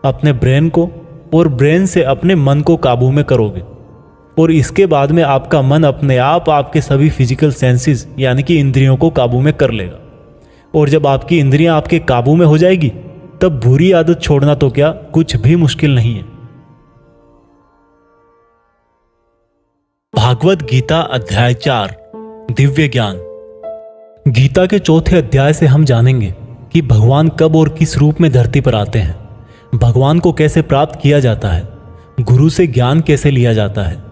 A: अपने ब्रेन को और ब्रेन से अपने मन को काबू में करोगे, और इसके बाद में आपका मन अपने आप आपके सभी फिजिकल सेंसेस यानी कि इंद्रियों को काबू में कर लेगा। और जब आपकी इंद्रियां आपके काबू में हो जाएगी तब बुरी आदत छोड़ना तो क्या कुछ भी मुश्किल नहीं है। भागवत गीता अध्याय 4 दिव्य ज्ञान। गीता के चौथे अध्याय से हम जानेंगे कि भगवान कब और किस रूप में धरती पर आते हैं, भगवान को कैसे प्राप्त किया जाता है, गुरु से ज्ञान कैसे लिया जाता है,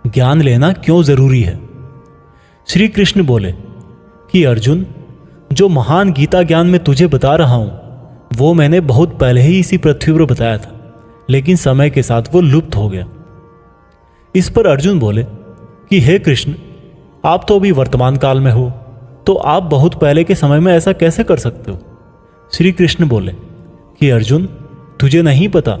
A: ज्ञान लेना क्यों जरूरी है। श्री कृष्ण बोले कि अर्जुन, जो महान गीता ज्ञान मैं तुझे बता रहा हूं वो मैंने बहुत पहले ही इसी पृथ्वी पर बताया था, लेकिन समय के साथ वो लुप्त हो गया। इस पर अर्जुन बोले कि हे कृष्ण, आप तो अभी वर्तमान काल में हो, तो आप बहुत पहले के समय में ऐसा कैसे कर सकते हो। श्री कृष्ण बोले कि अर्जुन, तुझे नहीं पता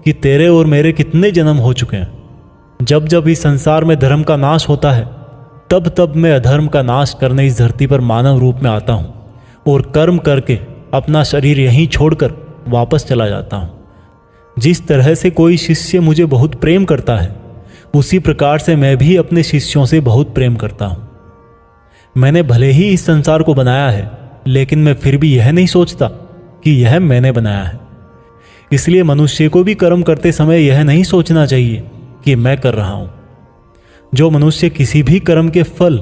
A: कि तेरे और मेरे कितने जन्म हो चुके हैं। जब जब इस संसार में धर्म का नाश होता है तब तब मैं अधर्म का नाश करने इस धरती पर मानव रूप में आता हूँ और कर्म करके अपना शरीर यहीं छोड़कर वापस चला जाता हूँ। जिस तरह से कोई शिष्य मुझे बहुत प्रेम करता है, उसी प्रकार से मैं भी अपने शिष्यों से बहुत प्रेम करता हूँ। मैंने भले ही इस संसार को बनाया है, लेकिन मैं फिर भी यह नहीं सोचता कि यह मैंने बनाया है। इसलिए मनुष्य को भी कर्म करते समय यह नहीं सोचना चाहिए कि मैं कर रहा हूँ। जो मनुष्य किसी भी कर्म के फल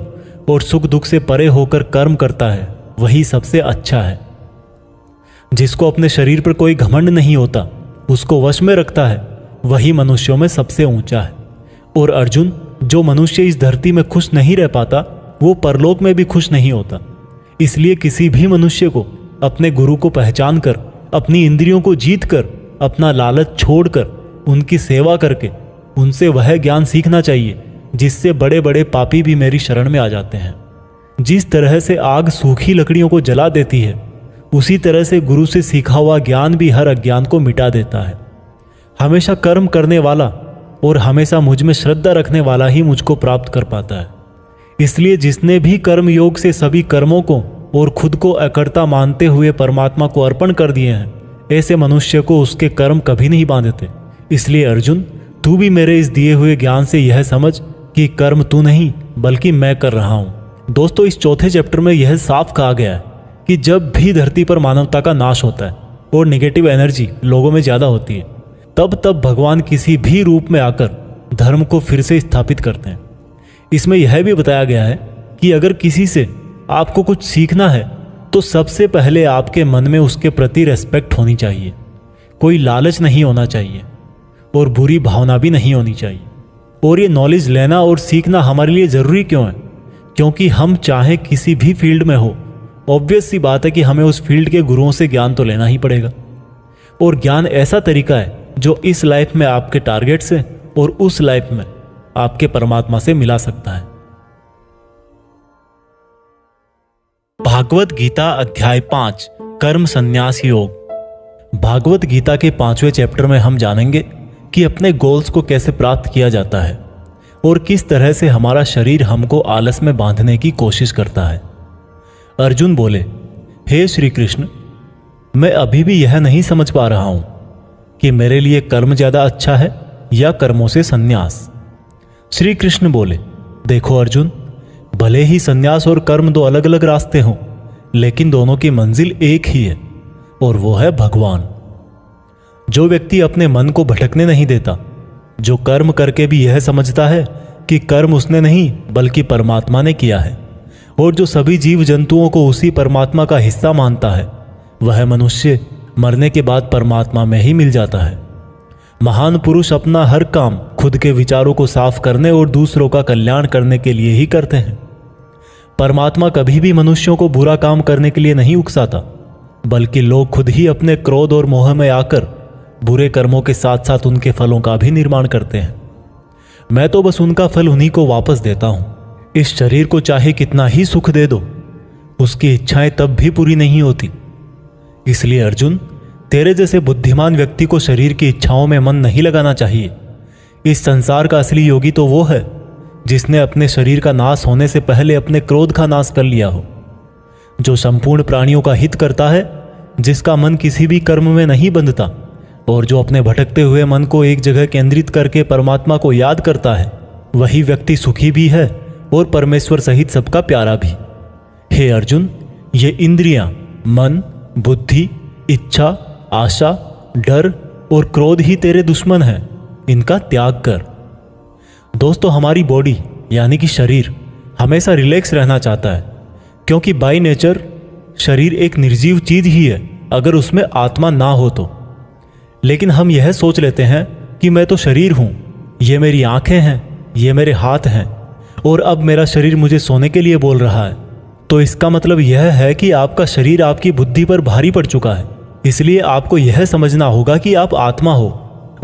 A: और सुख दुख से परे होकर कर्म करता है वही सबसे अच्छा है। जिसको अपने शरीर पर कोई घमंड नहीं होता, उसको वश में रखता है, वही मनुष्यों में सबसे ऊंचा है। और अर्जुन, जो मनुष्य इस धरती में खुश नहीं रह पाता वो परलोक में भी खुश नहीं होता। इसलिए किसी भी मनुष्य को अपने गुरु को पहचान कर, अपनी इंद्रियों को जीत कर, अपना लालच छोड़कर उनकी सेवा करके उनसे वह ज्ञान सीखना चाहिए जिससे बड़े बड़े पापी भी मेरी शरण में आ जाते हैं। जिस तरह से आग सूखी लकड़ियों को जला देती है, उसी तरह से गुरु से सीखा हुआ ज्ञान भी हर अज्ञान को मिटा देता है। हमेशा कर्म करने वाला और हमेशा मुझ में श्रद्धा रखने वाला ही मुझको प्राप्त कर पाता है। इसलिए जिसने भी कर्म योग से सभी कर्मों को और खुद को अकर्ता मानते हुए परमात्मा को अर्पण कर दिए हैं, ऐसे मनुष्य को उसके कर्म कभी नहीं बांधते। इसलिए अर्जुन, तू भी मेरे इस दिए हुए ज्ञान से यह समझ कि कर्म तू नहीं बल्कि मैं कर रहा हूं। दोस्तों, इस चौथे चैप्टर में यह साफ कहा गया है कि जब भी धरती पर मानवता का नाश होता है और नेगेटिव एनर्जी लोगों में ज़्यादा होती है, तब तब भगवान किसी भी रूप में आकर धर्म को फिर से स्थापित करते हैं। इसमें यह भी बताया गया है कि अगर किसी से आपको कुछ सीखना है तो सबसे पहले आपके मन में उसके प्रति रेस्पेक्ट होनी चाहिए, कोई लालच नहीं होना चाहिए और बुरी भावना भी नहीं होनी चाहिए। और ये नॉलेज लेना और सीखना हमारे लिए ज़रूरी क्यों है? क्योंकि हम चाहे किसी भी फील्ड में हो, ऑब्वियस सी बात है कि हमें उस फील्ड के गुरुओं से ज्ञान तो लेना ही पड़ेगा। और ज्ञान ऐसा तरीका है जो इस लाइफ में आपके टारगेट से और उस लाइफ में आपके परमात्मा से मिला सकता है। भागवत गीता अध्याय 5 कर्म संन्यास योग। भागवत गीता के 5वें चैप्टर में हम जानेंगे कि अपने गोल्स को कैसे प्राप्त किया जाता है और किस तरह से हमारा शरीर हमको आलस में बांधने की कोशिश करता है। अर्जुन बोले, हे श्री कृष्ण, मैं अभी भी यह नहीं समझ पा रहा हूं कि मेरे लिए कर्म ज्यादा अच्छा है या कर्मों से संन्यास। श्री कृष्ण बोले, देखो अर्जुन, भले ही संन्यास और कर्म दो अलग अलग रास्ते हों, लेकिन दोनों की मंजिल एक ही है और वो है भगवान। जो व्यक्ति अपने मन को भटकने नहीं देता, जो कर्म करके भी यह समझता है कि कर्म उसने नहीं बल्कि परमात्मा ने किया है, और जो सभी जीव जंतुओं को उसी परमात्मा का हिस्सा मानता है, वह मनुष्य मरने के बाद परमात्मा में ही मिल जाता है। महान पुरुष अपना हर काम खुद के विचारों को साफ करने और दूसरों का कल्याण करने के लिए ही करते हैं। परमात्मा कभी भी मनुष्यों को बुरा काम करने के लिए नहीं उकसाता, बल्कि लोग खुद ही अपने क्रोध और मोह में आकर बुरे कर्मों के साथ साथ उनके फलों का भी निर्माण करते हैं। मैं तो बस उनका फल उन्हीं को वापस देता हूं। इस शरीर को चाहे कितना ही सुख दे दो, उसकी इच्छाएं तब भी पूरी नहीं होती। इसलिए अर्जुन, तेरे जैसे बुद्धिमान व्यक्ति को शरीर की इच्छाओं में मन नहीं लगाना चाहिए। इस संसार का असली योगी तो वो है जिसने अपने शरीर का नाश होने से पहले अपने क्रोध का नाश कर लिया हो, जो संपूर्ण प्राणियों का हित करता है, जिसका मन किसी भी कर्म में नहीं बंधता और जो अपने भटकते हुए मन को एक जगह केंद्रित करके परमात्मा को याद करता है, वही व्यक्ति सुखी भी है और परमेश्वर सहित सबका प्यारा भी। हे अर्जुन, ये इंद्रियां, मन, बुद्धि, इच्छा, आशा, डर और क्रोध ही तेरे दुश्मन हैं। इनका त्याग कर। दोस्तों, हमारी बॉडी यानी कि शरीर हमेशा रिलैक्स रहना चाहता है, क्योंकि बाय नेचर शरीर एक निर्जीव चीज ही है अगर उसमें आत्मा ना हो तो। लेकिन हम यह सोच लेते हैं कि मैं तो शरीर हूं, ये मेरी आंखें हैं, ये मेरे हाथ हैं और अब मेरा शरीर मुझे सोने के लिए बोल रहा है। तो इसका मतलब यह है कि आपका शरीर आपकी बुद्धि पर भारी पड़ चुका है। इसलिए आपको यह समझना होगा कि आप आत्मा हो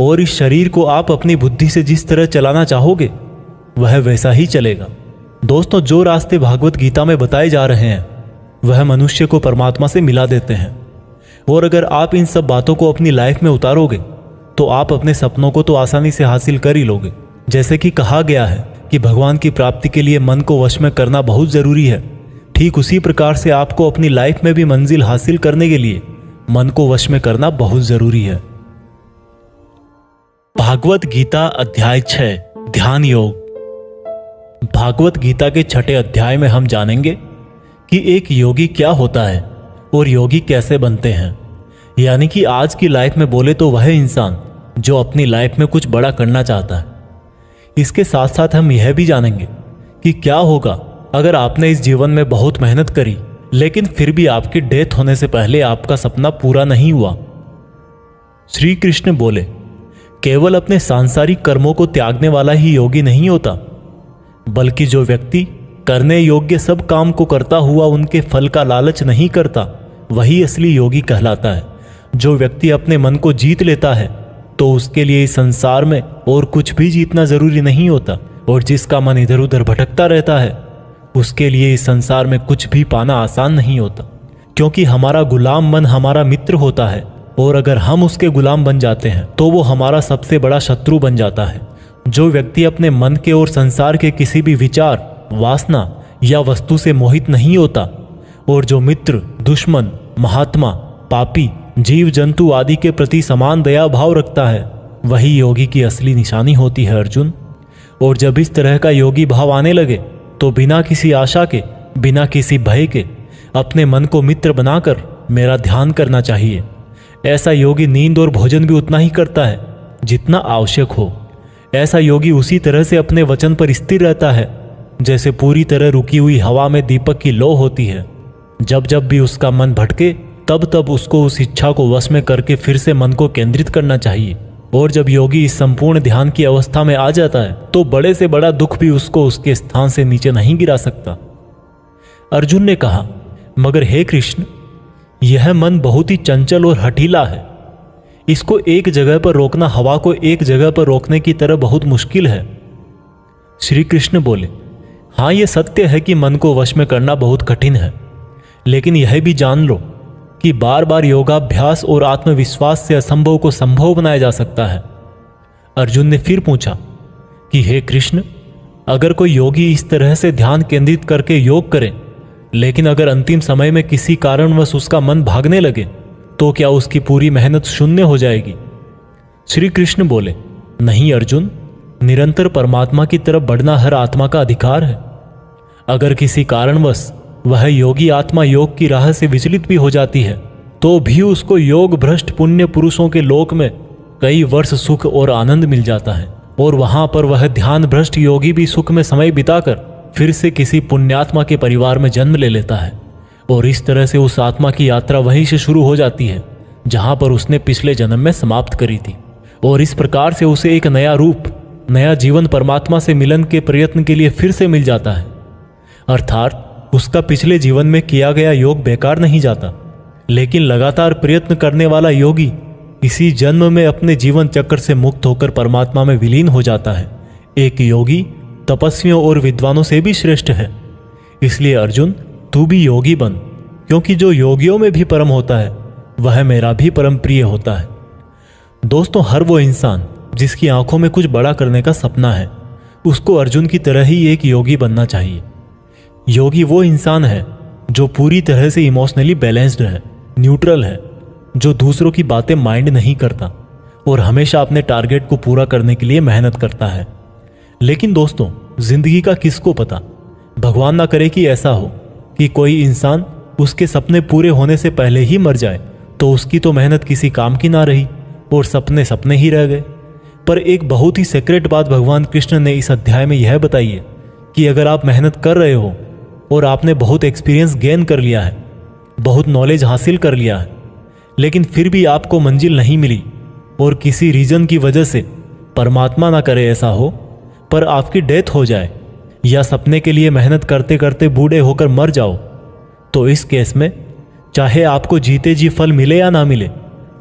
A: और इस शरीर को आप अपनी बुद्धि से जिस तरह चलाना चाहोगे वह वैसा ही चलेगा। दोस्तों, जो रास्ते भागवत गीता में बताए जा रहे हैं वह मनुष्य को परमात्मा से मिला देते हैं। और अगर आप इन सब बातों को अपनी लाइफ में उतारोगे तो आप अपने सपनों को तो आसानी से हासिल कर ही लोगे। जैसे कि कहा गया है कि भगवान की प्राप्ति के लिए मन को वश में करना बहुत जरूरी है, ठीक उसी प्रकार से आपको अपनी लाइफ में भी मंजिल हासिल करने के लिए मन को वश में करना बहुत जरूरी है। भागवत गीता अध्याय 6 ध्यान योग। भागवत गीता के 6ठे अध्याय में हम जानेंगे कि एक योगी क्या होता है और योगी कैसे बनते हैं। यानी कि आज की लाइफ में बोले तो वह इंसान जो अपनी लाइफ में कुछ बड़ा करना चाहता है। इसके साथ साथ हम यह भी जानेंगे कि क्या होगा अगर आपने इस जीवन में बहुत मेहनत करी लेकिन फिर भी आपकी डेथ होने से पहले आपका सपना पूरा नहीं हुआ। श्री कृष्ण बोले, केवल अपने सांसारिक कर्मों को त्यागने वाला ही योगी नहीं होता, बल्कि जो व्यक्ति करने योग्य सब काम को करता हुआ उनके फल का लालच नहीं करता वही असली योगी कहलाता है। जो व्यक्ति अपने मन को जीत लेता है तो उसके लिए इस संसार में और कुछ भी जीतना जरूरी नहीं होता, और जिसका मन इधर उधर भटकता रहता है उसके लिए इस संसार में कुछ भी पाना आसान नहीं होता, क्योंकि हमारा गुलाम मन हमारा मित्र होता है और अगर हम उसके गुलाम बन जाते हैं तो वो हमारा सबसे बड़ा शत्रु बन जाता है। जो व्यक्ति अपने मन के और संसार के किसी भी विचार, वासना या वस्तु से मोहित नहीं होता और जो मित्र, दुश्मन, महात्मा, पापी, जीव जंतु आदि के प्रति समान दया भाव रखता है, वही योगी की असली निशानी होती है अर्जुन। और जब इस तरह का योगी भाव आने लगे तो बिना किसी आशा के, बिना किसी भय के अपने मन को मित्र बनाकर मेरा ध्यान करना चाहिए। ऐसा योगी नींद और भोजन भी उतना ही करता है जितना आवश्यक हो। ऐसा योगी उसी तरह से अपने वचन पर स्थिर रहता है जैसे पूरी तरह रुकी हुई हवा में दीपक की लौ होती है। जब जब भी उसका मन भटके तब तब उसको उस इच्छा को वश में करके फिर से मन को केंद्रित करना चाहिए। और जब योगी इस संपूर्ण ध्यान की अवस्था में आ जाता है तो बड़े से बड़ा दुख भी उसको उसके स्थान से नीचे नहीं गिरा सकता। अर्जुन ने कहा, मगर हे कृष्ण, यह मन बहुत ही चंचल और हठीला है। इसको एक जगह पर रोकना हवा को एक जगह पर रोकने की तरह बहुत मुश्किल है। श्री कृष्ण बोले, हाँ, यह सत्य है कि मन को वश में करना बहुत कठिन है, लेकिन यह भी जान लो कि बार बार योगाभ्यास और आत्मविश्वास से असंभव को संभव बनाया जा सकता है। अर्जुन ने फिर पूछा कि हे कृष्ण, अगर कोई योगी इस तरह से ध्यान केंद्रित करके योग करे, लेकिन अगर अंतिम समय में किसी कारणवश उसका मन भागने लगे तो क्या उसकी पूरी मेहनत शून्य हो जाएगी? श्री कृष्ण बोले, नहीं अर्जुन, निरंतर परमात्मा की तरफ बढ़ना हर आत्मा का अधिकार है। अगर किसी कारणवश वह योगी आत्मा योग की राह से विचलित भी हो जाती है तो भी उसको योग भ्रष्ट पुण्य पुरुषों के लोक में कई वर्ष सुख और आनंद मिल जाता है, और वहां पर वह ध्यान भ्रष्ट योगी भी सुख में समय बिताकर फिर से किसी पुण्यात्मा के परिवार में जन्म ले लेता है। और इस तरह से उस आत्मा की यात्रा वहीं से शुरू हो जाती है जहां पर उसने पिछले जन्म में समाप्त करी थी, और इस प्रकार से उसे एक नया रूप, नया जीवन परमात्मा से मिलन के प्रयत्न के लिए फिर से मिल जाता है। अर्थात उसका पिछले जीवन में किया गया योग बेकार नहीं जाता, लेकिन लगातार प्रयत्न करने वाला योगी इसी जन्म में अपने जीवन चक्र से मुक्त होकर परमात्मा में विलीन हो जाता है। एक योगी तपस्वियों और विद्वानों से भी श्रेष्ठ है। इसलिए अर्जुन, तू भी योगी बन, क्योंकि जो योगियों में भी परम होता है वह मेरा भी परम प्रिय होता है। दोस्तों, हर वो इंसान जिसकी आंखों में कुछ बड़ा करने का सपना है, उसको अर्जुन की तरह ही एक योगी बनना चाहिए। योगी वो इंसान है जो पूरी तरह से इमोशनली बैलेंस्ड है, न्यूट्रल है, जो दूसरों की बातें माइंड नहीं करता और हमेशा अपने टारगेट को पूरा करने के लिए मेहनत करता है। लेकिन दोस्तों, जिंदगी का किसको पता, भगवान ना करे कि ऐसा हो कि कोई इंसान उसके सपने पूरे होने से पहले ही मर जाए, तो उसकी तो मेहनत किसी काम की ना रही और सपने सपने ही रह गए। पर एक बहुत ही सीक्रेट बात भगवान कृष्ण ने इस अध्याय में यह बताई है कि अगर आप मेहनत कर रहे हो और आपने बहुत एक्सपीरियंस गेन कर लिया है, बहुत नॉलेज हासिल कर लिया है, लेकिन फिर भी आपको मंजिल नहीं मिली और किसी रीजन की वजह से, परमात्मा ना करे ऐसा हो, पर आपकी डेथ हो जाए या सपने के लिए मेहनत करते करते बूढ़े होकर मर जाओ, तो इस केस में चाहे आपको जीते जी फल मिले या ना मिले,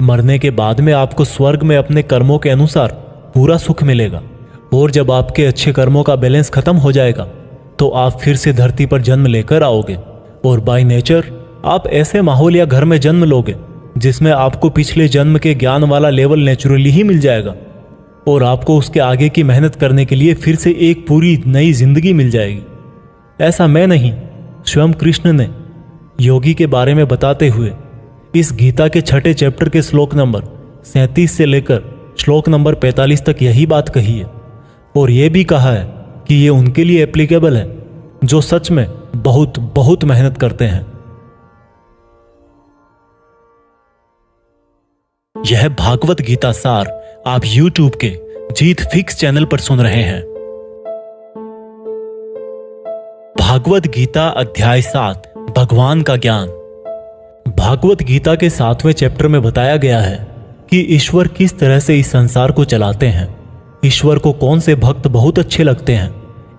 A: मरने के बाद में आपको स्वर्ग में अपने कर्मों के अनुसार पूरा सुख मिलेगा। और जब आपके अच्छे कर्मों का बैलेंस खत्म हो जाएगा तो आप फिर से धरती पर जन्म लेकर आओगे और बाय नेचर आप ऐसे माहौल या घर में जन्म लोगे जिसमें आपको पिछले जन्म के ज्ञान वाला लेवल नेचुरली ही मिल जाएगा और आपको उसके आगे की मेहनत करने के लिए फिर से एक पूरी नई जिंदगी मिल जाएगी। ऐसा मैं नहीं, स्वयं कृष्ण ने योगी के बारे में बताते हुए इस गीता के 6ठे चैप्टर के श्लोक नंबर 37 से लेकर श्लोक नंबर 45 तक यही बात कही है और यह भी कहा है कि ये उनके लिए एप्लीकेबल है जो सच में बहुत बहुत मेहनत करते हैं। यह भागवत गीता सार आप YouTube के जीत फिक्स चैनल पर सुन रहे हैं। भागवत गीता अध्याय 7 भगवान का ज्ञान। भागवत गीता के 7वें चैप्टर में बताया गया है कि ईश्वर किस तरह से इस संसार को चलाते हैं, ईश्वर को कौन से भक्त बहुत अच्छे लगते हैं,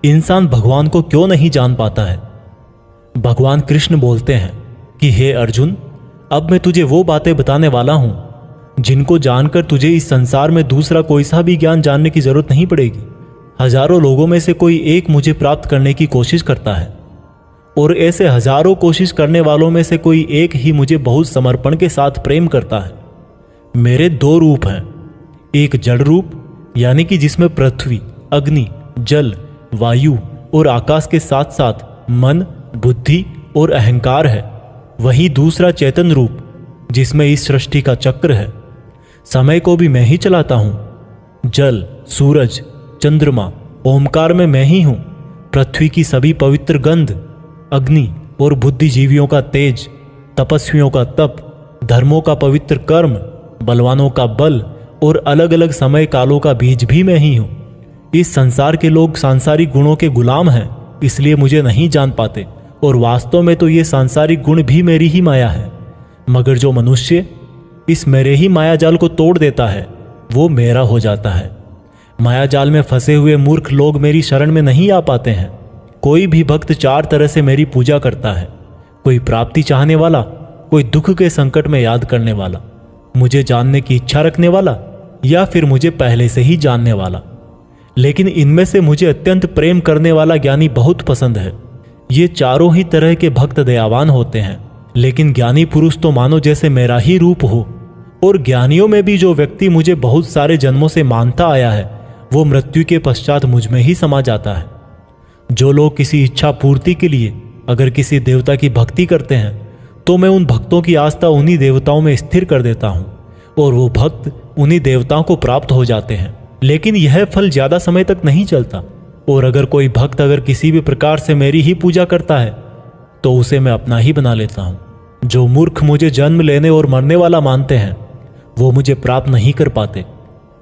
A: इंसान भगवान को क्यों नहीं जान पाता है। भगवान कृष्ण बोलते हैं कि हे अर्जुन, अब मैं तुझे वो बातें बताने वाला हूं जिनको जानकर तुझे इस संसार में दूसरा कोई सा भी ज्ञान जानने की जरूरत नहीं पड़ेगी। हजारों लोगों में से कोई एक मुझे प्राप्त करने की कोशिश करता है और ऐसे हजारों कोशिश करने वालों में से कोई एक ही मुझे बहुत समर्पण के साथ प्रेम करता है। मेरे 2 रूप हैं, एक जड़ रूप यानी कि जिसमें पृथ्वी, अग्नि, जल, वायु और आकाश के साथ साथ मन, बुद्धि और अहंकार है। वहीं दूसरा चेतन रूप जिसमें इस सृष्टि का चक्र है। समय को भी मैं ही चलाता हूं। जल, सूरज, चंद्रमा, ओमकार में मैं ही हूं। पृथ्वी की सभी पवित्र गंध, अग्नि और बुद्धिजीवियों का तेज, तपस्वियों का तप, धर्मों का पवित्र कर्म, बलवानों का बल और अलग अलग समय कालों का बीज भी मैं ही हूं। इस संसार के लोग सांसारिक गुणों के गुलाम हैं, इसलिए मुझे नहीं जान पाते और वास्तव में तो ये सांसारिक गुण भी मेरी ही माया है। मगर जो मनुष्य इस मेरे ही माया जाल को तोड़ देता है वो मेरा हो जाता है। माया जाल में फंसे हुए मूर्ख लोग मेरी शरण में नहीं आ पाते हैं। कोई भी भक्त 4 तरह से मेरी पूजा करता है, कोई प्राप्ति चाहने वाला, कोई दुख के संकट में याद करने वाला, मुझे जानने की इच्छा रखने वाला या फिर मुझे पहले से ही जानने वाला। लेकिन इनमें से मुझे अत्यंत प्रेम करने वाला ज्ञानी बहुत पसंद है। ये चारों ही तरह के भक्त दयावान होते हैं, लेकिन ज्ञानी पुरुष तो मानो जैसे मेरा ही रूप हो। और ज्ञानियों में भी जो व्यक्ति मुझे बहुत सारे जन्मों से मानता आया है वो मृत्यु के पश्चात मुझ में ही समा जाता है। जो लोग किसी इच्छा पूर्ति के लिए अगर किसी देवता की भक्ति करते हैं तो मैं उन भक्तों की आस्था उन्हीं देवताओं में स्थिर कर देता हूं और वो भक्त उन्हीं देवताओं को प्राप्त हो जाते हैं। लेकिन यह फल ज्यादा समय तक नहीं चलता और अगर कोई भक्त अगर किसी भी प्रकार से मेरी ही पूजा करता है तो उसे मैं अपना ही बना लेता हूं। जो मूर्ख मुझे जन्म लेने और मरने वाला मानते हैं वो मुझे प्राप्त नहीं कर पाते।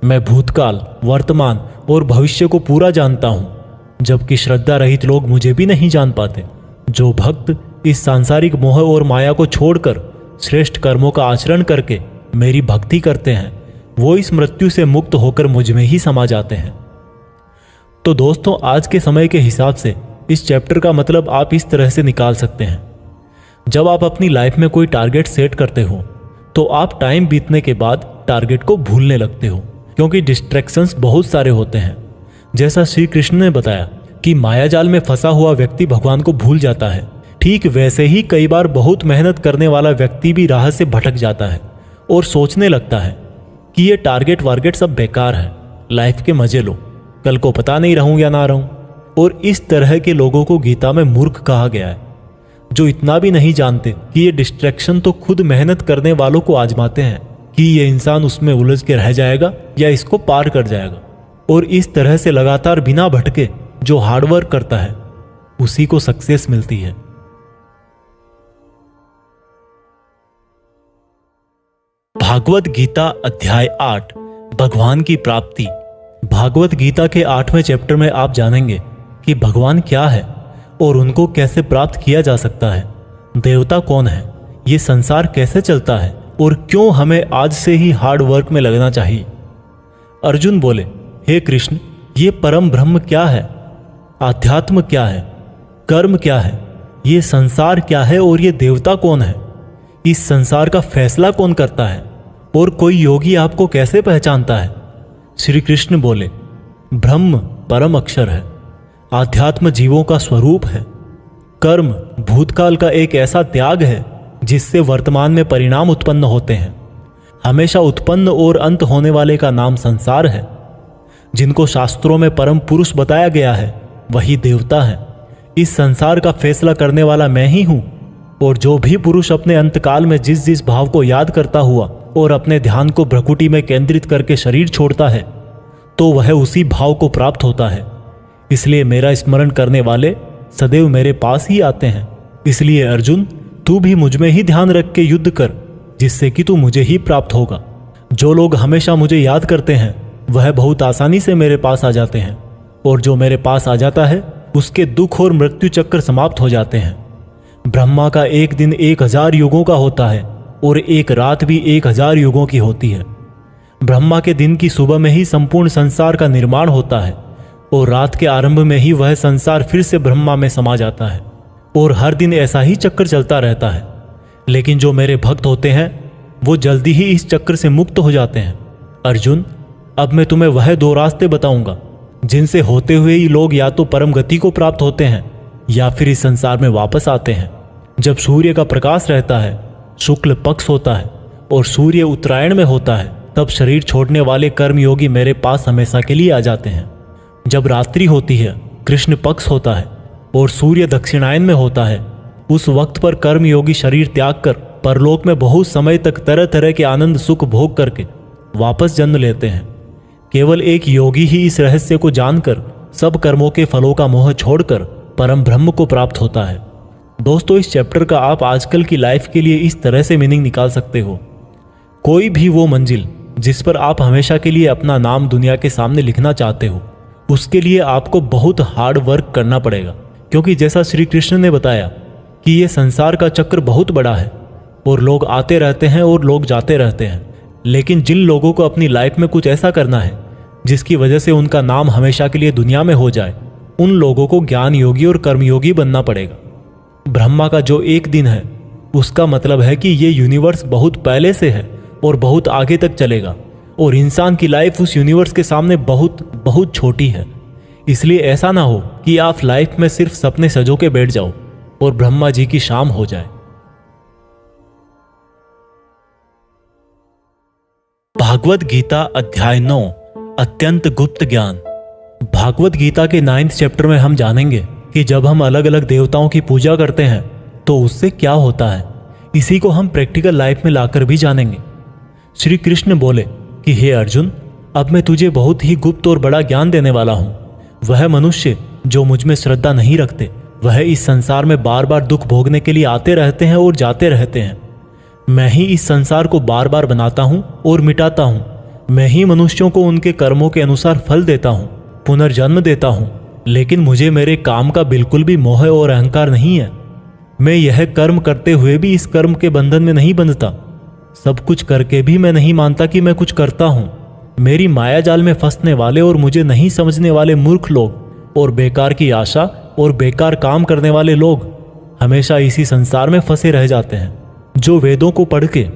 A: मैं भूतकाल, वर्तमान और भविष्य को पूरा जानता हूं, जबकि श्रद्धा रहित लोग मुझे भी नहीं जान पाते। जो भक्त इस सांसारिक मोह और माया को छोड़कर श्रेष्ठ कर्मों का आचरण करके मेरी भक्ति करते हैं वो इस मृत्यु से मुक्त होकर मुझ में ही समा जाते हैं। तो दोस्तों, आज के समय के हिसाब से इस चैप्टर का मतलब आप इस तरह से निकाल सकते हैं। जब आप अपनी लाइफ में कोई टारगेट सेट करते हो तो आप टाइम बीतने के बाद टारगेट को भूलने लगते हो, क्योंकि डिस्ट्रैक्शंस बहुत सारे होते हैं। जैसा श्री कृष्ण ने बताया कि मायाजाल में फंसा हुआ व्यक्ति भगवान को भूल जाता है, ठीक वैसे ही कई बार बहुत मेहनत करने वाला व्यक्ति भी राह से भटक जाता है और सोचने लगता है कि ये टारगेट वारगेट सब बेकार है, लाइफ के मजे लो, कल को पता नहीं रहूं या ना रहूं। और इस तरह के लोगों को गीता में मूर्ख कहा गया है, जो इतना भी नहीं जानते कि ये डिस्ट्रैक्शन तो खुद मेहनत करने वालों को आजमाते हैं कि ये इंसान उसमें उलझ के रह जाएगा या इसको पार कर जाएगा। और इस तरह से लगातार बिना भटके जो हार्डवर्क करता है उसी को सक्सेस मिलती है। भागवत गीता अध्याय 8 भगवान की प्राप्ति। भागवत गीता के 8वें चैप्टर में आप जानेंगे कि भगवान क्या है और उनको कैसे प्राप्त किया जा सकता है, देवता कौन है, ये संसार कैसे चलता है और क्यों हमें आज से ही हार्ड वर्क में लगना चाहिए। अर्जुन बोले, हे कृष्ण, ये परम ब्रह्म क्या है, आध्यात्म क्या है, कर्म क्या है, ये संसार क्या है और ये देवता कौन है, इस संसार का फैसला कौन करता है और कोई योगी आपको कैसे पहचानता है। श्री कृष्ण बोले, ब्रह्म परम अक्षर है, आध्यात्म जीवों का स्वरूप है, कर्म भूतकाल का एक ऐसा त्याग है जिससे वर्तमान में परिणाम उत्पन्न होते हैं, हमेशा उत्पन्न और अंत होने वाले का नाम संसार है। जिनको शास्त्रों में परम पुरुष बताया गया है वही देवता है। इस संसार का फैसला करने वाला मैं ही हूं। और जो भी पुरुष अपने अंतकाल में जिस जिस भाव को याद करता हुआ और अपने ध्यान को भ्रकुटी में केंद्रित करके शरीर छोड़ता है तो वह उसी भाव को प्राप्त होता है। इसलिए मेरा स्मरण करने वाले सदैव मेरे पास ही आते हैं। इसलिए अर्जुन, तू भी मुझ में ही ध्यान रख के युद्ध कर, जिससे कि तू मुझे ही प्राप्त होगा। जो लोग हमेशा मुझे याद करते हैं वह बहुत आसानी से मेरे पास आ जाते हैं, और जो मेरे पास आ जाता है उसके दुख और मृत्यु चक्र समाप्त हो जाते हैं। ब्रह्मा का एक दिन 1000 युगों का होता है और एक रात भी 1000 युगों की होती है। ब्रह्मा के दिन की सुबह में ही संपूर्ण संसार का निर्माण होता है और रात के आरंभ में ही वह संसार फिर से ब्रह्मा में समा जाता है, और हर दिन ऐसा ही चक्र चलता रहता है। लेकिन जो मेरे भक्त होते हैं वो जल्दी ही इस चक्र से मुक्त हो जाते हैं। अर्जुन, अब मैं तुम्हें वह 2 रास्ते बताऊंगा जिनसे होते हुए ही लोग या तो परम गति को प्राप्त होते हैं या फिर इस संसार में वापस आते हैं। जब सूर्य का प्रकाश रहता है, शुक्ल पक्ष होता है और सूर्य उत्तरायण में होता है, तब शरीर छोड़ने वाले कर्मयोगी मेरे पास हमेशा के लिए आ जाते हैं। जब रात्रि होती है, कृष्ण पक्ष होता है और सूर्य दक्षिणायन में होता है, उस वक्त पर कर्मयोगी शरीर त्याग कर परलोक में बहुत समय तक तरह तरह के आनंद सुख भोग करके वापस जन्म लेते हैं। केवल एक योगी ही इस रहस्य को जानकर सब कर्मों के फलों का मोह छोड़कर परम ब्रह्म को प्राप्त होता है। दोस्तों, इस चैप्टर का आप आजकल की लाइफ के लिए इस तरह से मीनिंग निकाल सकते हो, कोई भी वो मंजिल जिस पर आप हमेशा के लिए अपना नाम दुनिया के सामने लिखना चाहते हो, उसके लिए आपको बहुत हार्ड वर्क करना पड़ेगा। क्योंकि जैसा श्री कृष्ण ने बताया कि ये संसार का चक्र बहुत बड़ा है और लोग आते रहते हैं और लोग जाते रहते हैं। लेकिन जिन लोगों को अपनी लाइफ में कुछ ऐसा करना है जिसकी वजह से उनका नाम हमेशा के लिए दुनिया में हो जाए, उन लोगों को ज्ञान योगी और कर्मयोगी बनना पड़ेगा। ब्रह्मा का जो एक दिन है उसका मतलब है कि ये यूनिवर्स बहुत पहले से है और बहुत आगे तक चलेगा, और इंसान की लाइफ उस यूनिवर्स के सामने बहुत बहुत छोटी है। इसलिए ऐसा ना हो कि आप लाइफ में सिर्फ सपने सजो के बैठ जाओ और ब्रह्मा जी की शाम हो जाए। भागवत गीता अध्याय 9 अत्यंत गुप्त ज्ञान। भागवत गीता के 9th चैप्टर में हम जानेंगे कि जब हम अलग अलग देवताओं की पूजा करते हैं तो उससे क्या होता है। इसी को हम प्रैक्टिकल लाइफ में लाकर भी जानेंगे। श्री कृष्ण बोले कि हे अर्जुन, अब मैं तुझे बहुत ही गुप्त और बड़ा ज्ञान देने वाला हूं। वह मनुष्य जो मुझ में श्रद्धा नहीं रखते, वह इस संसार में बार बार दुख भोगने के लिए आते रहते हैं और जाते रहते हैं। मैं ही इस संसार को बार बार बनाता हूं और मिटाता हूं। मैं ही मनुष्यों को उनके कर्मों के अनुसार फल देता हूं, पुनर्जन्म देता हूं। लेकिन मुझे मेरे काम का बिल्कुल भी मोह और अहंकार नहीं है। मैं यह कर्म करते हुए भी इस कर्म के बंधन में नहीं बंधता। सब कुछ करके भी मैं नहीं मानता कि मैं कुछ करता हूं। मेरी माया जाल में फंसने वाले और मुझे नहीं समझने वाले मूर्ख लोग और बेकार की आशा और बेकार काम करने वाले लोग हमेशा इसी संसार में फंसे रह जाते हैं। जो वेदों को पढ़ के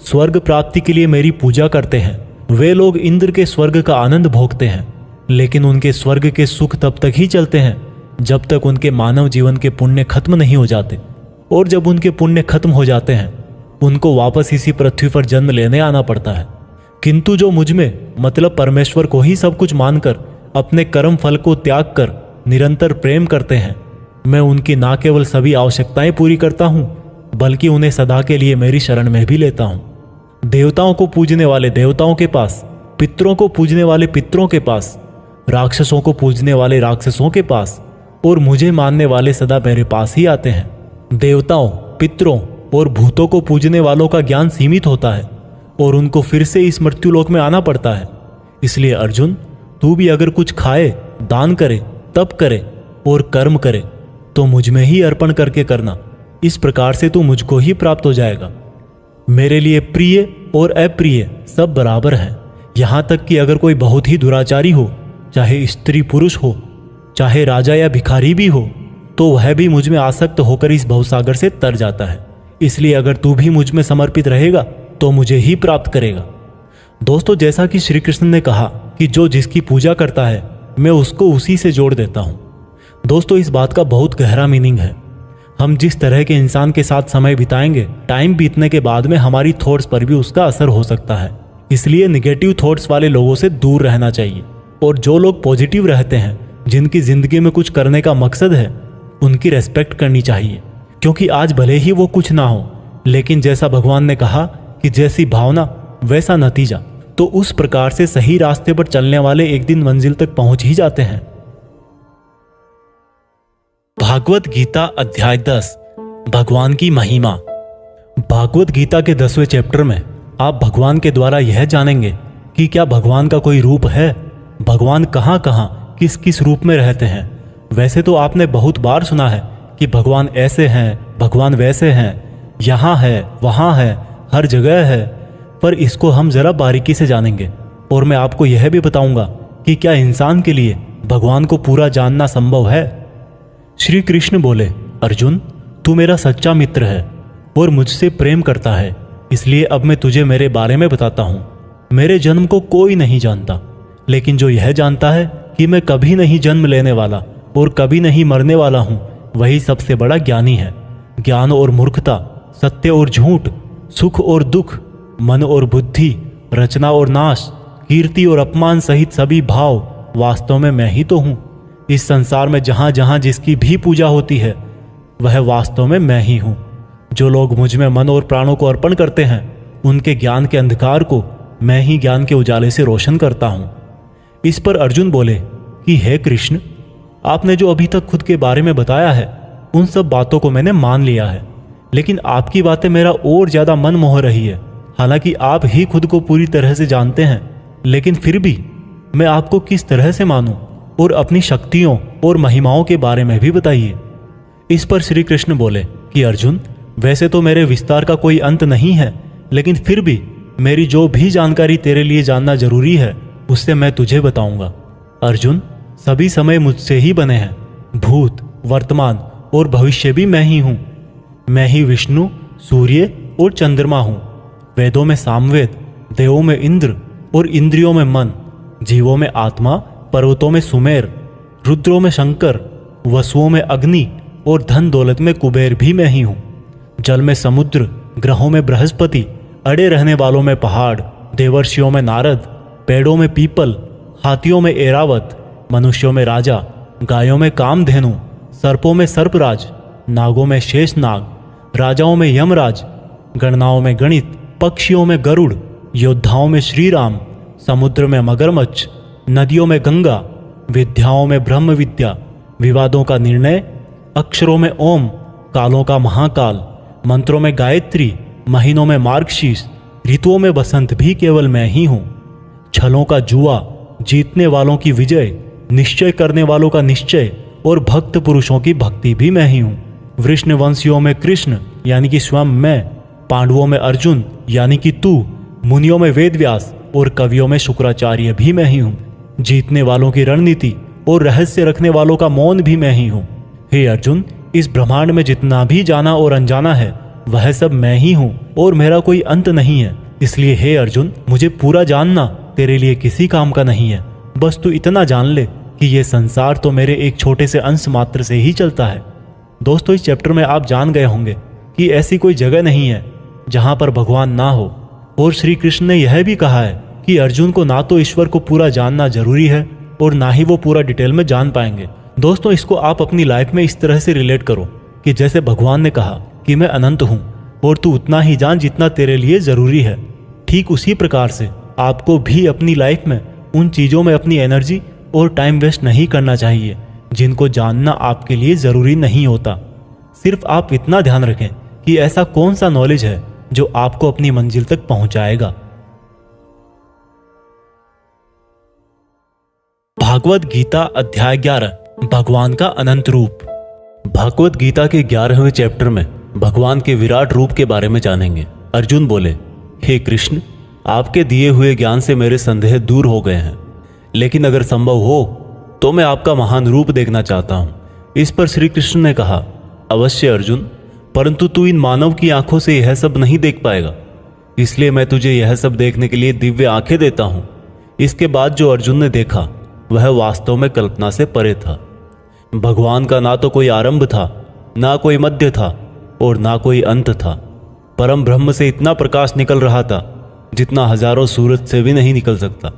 A: स्वर्ग प्राप्ति के लिए मेरी पूजा करते हैं, वे लोग इंद्र के स्वर्ग का आनंद भोगते हैं। लेकिन उनके स्वर्ग के सुख तब तक ही चलते हैं जब तक उनके मानव जीवन के पुण्य खत्म नहीं हो जाते। और जब उनके पुण्य खत्म हो जाते हैं उनको वापस इसी पृथ्वी पर जन्म लेने आना पड़ता है। किंतु जो मुझ में मतलब परमेश्वर को ही सब कुछ मानकर अपने कर्म फल को त्याग कर निरंतर प्रेम करते हैं, मैं उनकी ना केवल सभी आवश्यकताएं पूरी करता हूं बल्कि उन्हें सदा के लिए मेरी शरण में भी लेता हूं। देवताओं को पूजने वाले देवताओं के पास, पितरों को पूजने वाले पितरों के पास, राक्षसों को पूजने वाले राक्षसों के पास और मुझे मानने वाले सदा मेरे पास ही आते हैं। देवताओं, पितरों और भूतों को पूजने वालों का ज्ञान सीमित होता है और उनको फिर से इस मृत्युलोक में आना पड़ता है। इसलिए अर्जुन, तू भी अगर कुछ खाए, दान करे, तप करे और कर्म करे तो मुझ में ही अर्पण करके करना। इस प्रकार से तू मुझको ही प्राप्त हो जाएगा। मेरे लिए प्रिय और अप्रिय सब बराबर हैं। यहाँ तक कि अगर कोई बहुत ही दुराचारी हो, चाहे स्त्री पुरुष हो, चाहे राजा या भिखारी भी हो, तो वह भी मुझ में आसक्त होकर इस भवसागर से तर जाता है। इसलिए अगर तू भी मुझ में समर्पित रहेगा तो मुझे ही प्राप्त करेगा। दोस्तों, जैसा कि श्री कृष्ण ने कहा कि जो जिसकी पूजा करता है मैं उसको उसी से जोड़ देता हूँ। दोस्तों, इस बात का बहुत गहरा मीनिंग है। हम जिस तरह के इंसान के साथ समय बिताएंगे, टाइम बीतने के बाद में हमारी थॉट्स पर भी उसका असर हो सकता है। इसलिए निगेटिव थॉट्स वाले लोगों से दूर रहना चाहिए और जो लोग पॉजिटिव रहते हैं, जिनकी जिंदगी में कुछ करने का मकसद है, उनकी रेस्पेक्ट करनी चाहिए। क्योंकि आज भले ही वो कुछ ना हो, लेकिन जैसा भगवान ने कहा कि जैसी भावना वैसा नतीजा, तो उस प्रकार से सही रास्ते पर चलने वाले एक दिन मंजिल तक पहुंच ही जाते हैं। भागवत गीता अध्याय 10, भगवान की महिमा। भागवत गीता के 10वें चैप्टर में आप भगवान के द्वारा यह जानेंगे कि क्या भगवान का कोई रूप है, भगवान कहाँ कहाँ किस किस रूप में रहते हैं। वैसे तो आपने बहुत बार सुना है कि भगवान ऐसे हैं, भगवान वैसे हैं, यहाँ है, वहाँ है, हर जगह है, पर इसको हम जरा बारीकी से जानेंगे और मैं आपको यह भी बताऊंगा कि क्या इंसान के लिए भगवान को पूरा जानना संभव है। श्री कृष्ण बोले, अर्जुन, तू मेरा सच्चा मित्र है और मुझसे प्रेम करता है, इसलिए अब मैं तुझे मेरे बारे में बताता हूँ। मेरे जन्म को कोई नहीं जानता, लेकिन जो यह जानता है कि मैं कभी नहीं जन्म लेने वाला और कभी नहीं मरने वाला हूँ, वही सबसे बड़ा ज्ञानी है। ज्ञान और मूर्खता, सत्य और झूठ, सुख और दुख, मन और बुद्धि, रचना और नाश, कीर्ति और अपमान सहित सभी भाव वास्तव में मैं ही तो हूँ। इस संसार में जहाँ जहाँ जिसकी भी पूजा होती है वह वास्तव में मैं ही हूँ। जो लोग मुझ में मन और प्राणों को अर्पण करते हैं, उनके ज्ञान के अंधकार को मैं ही ज्ञान के उजाले से रोशन करता हूँ। इस पर अर्जुन बोले कि हे कृष्ण, आपने जो अभी तक खुद के बारे में बताया है उन सब बातों को मैंने मान लिया है, लेकिन आपकी बातें मेरा और ज्यादा मन मोह रही है। हालांकि आप ही खुद को पूरी तरह से जानते हैं, लेकिन फिर भी मैं आपको किस तरह से मानूं, और अपनी शक्तियों और महिमाओं के बारे में भी बताइए। इस पर श्री कृष्ण बोले कि अर्जुन, वैसे तो मेरे विस्तार का कोई अंत नहीं है, लेकिन फिर भी मेरी जो भी जानकारी तेरे लिए जानना जरूरी है उससे मैं तुझे बताऊंगा। अर्जुन, सभी समय मुझसे ही बने हैं, भूत, वर्तमान और भविष्य भी मैं ही हूँ। मैं ही विष्णु, सूर्य और चंद्रमा हूँ। वेदों में सामवेद, देवों में इंद्र और इंद्रियों में मन, जीवों में आत्मा, पर्वतों में सुमेर, रुद्रों में शंकर, वसुओं में अग्नि और धन दौलत में कुबेर भी मैं ही हूँ। जल में समुद्र, ग्रहों में बृहस्पति, अड़े रहने वालों में पहाड़, देवर्षियों में नारद, पेड़ों में पीपल, हाथियों में एरावत, मनुष्यों में राजा, गायों में कामधेनु, सर्पों में सर्पराज, नागों में शेषनाग, राजाओं में यमराज, गणनाओं में गणित, पक्षियों में गरुड़, योद्धाओं में श्रीराम, समुद्र में मगरमच्छ, नदियों में गंगा, विद्याओं में ब्रह्म विद्या, विवादों का निर्णय, अक्षरों में ओम, कालों का महाकाल, मंत्रों में गायत्री, महीनों में मार्गशीर्ष, ऋतुओं में बसंत भी केवल मैं ही हूँ। छलों का जुआ, जीतने वालों की विजय, निश्चय करने वालों का निश्चय और भक्त पुरुषों की भक्ति भी मैं ही हूँ। वृष्णवंशियों में कृष्ण यानी कि स्वयं मैं, पांडवों में अर्जुन यानी कि तू, मुनियों में वेदव्यास और कवियों में शुक्राचार्य भी मैं ही हूँ। जीतने वालों की रणनीति और रहस्य रखने वालों का मौन भी मैं ही हूँ। हे अर्जुन, इस ब्रह्मांड में जितना भी जाना और अनजाना है वह सब मैं ही हूँ और मेरा कोई अंत नहीं है। इसलिए हे अर्जुन, मुझे पूरा जानना तेरे लिए किसी काम का नहीं है। बस तू इतना जान ले कि ये संसार तो मेरे एक छोटे से अंश मात्र से ही चलता है। दोस्तों, इस चैप्टर में आप जान गए होंगे कि ऐसी कोई जगह नहीं है जहां पर भगवान ना हो। और श्री कृष्ण ने यह भी कहा है कि अर्जुन को ना तो ईश्वर को पूरा जानना जरूरी है और ना ही वो पूरा डिटेल में जान पाएंगे। दोस्तों, इसको आप अपनी लाइफ में इस तरह से रिलेट करो कि जैसे भगवान ने कहा कि मैं अनंत हूं और तू उतना ही जान जितना तेरे लिए जरूरी है। ठीक उसी प्रकार से आपको भी अपनी लाइफ में उन चीजों में अपनी एनर्जी और टाइम वेस्ट नहीं करना चाहिए जिनको जानना आपके लिए जरूरी नहीं होता। सिर्फ आप इतना ध्यान रखें कि ऐसा कौन सा नॉलेज है जो आपको अपनी मंजिल तक पहुंचाएगा। भागवत गीता अध्याय 11, भगवान का अनंत रूप। भागवत गीता के 11वें चैप्टर में भगवान के विराट रूप के बारे में जानेंगे। अर्जुन बोले, हे कृष्ण, आपके दिए हुए ज्ञान से मेरे संदेह दूर हो गए हैं, लेकिन अगर संभव हो तो मैं आपका महान रूप देखना चाहता हूं। इस पर श्री कृष्ण ने कहा, अवश्य अर्जुन, परंतु तू इन मानव की आंखों से यह सब नहीं देख पाएगा, इसलिए मैं तुझे यह सब देखने के लिए दिव्य आंखें देता हूं। इसके बाद जो अर्जुन ने देखा वह वास्तव में कल्पना से परे था। भगवान का ना तो कोई आरंभ था, ना कोई मध्य था और ना कोई अंत था। परम ब्रह्म से इतना प्रकाश निकल रहा था जितना हजारों सूरज से भी नहीं निकल सकता।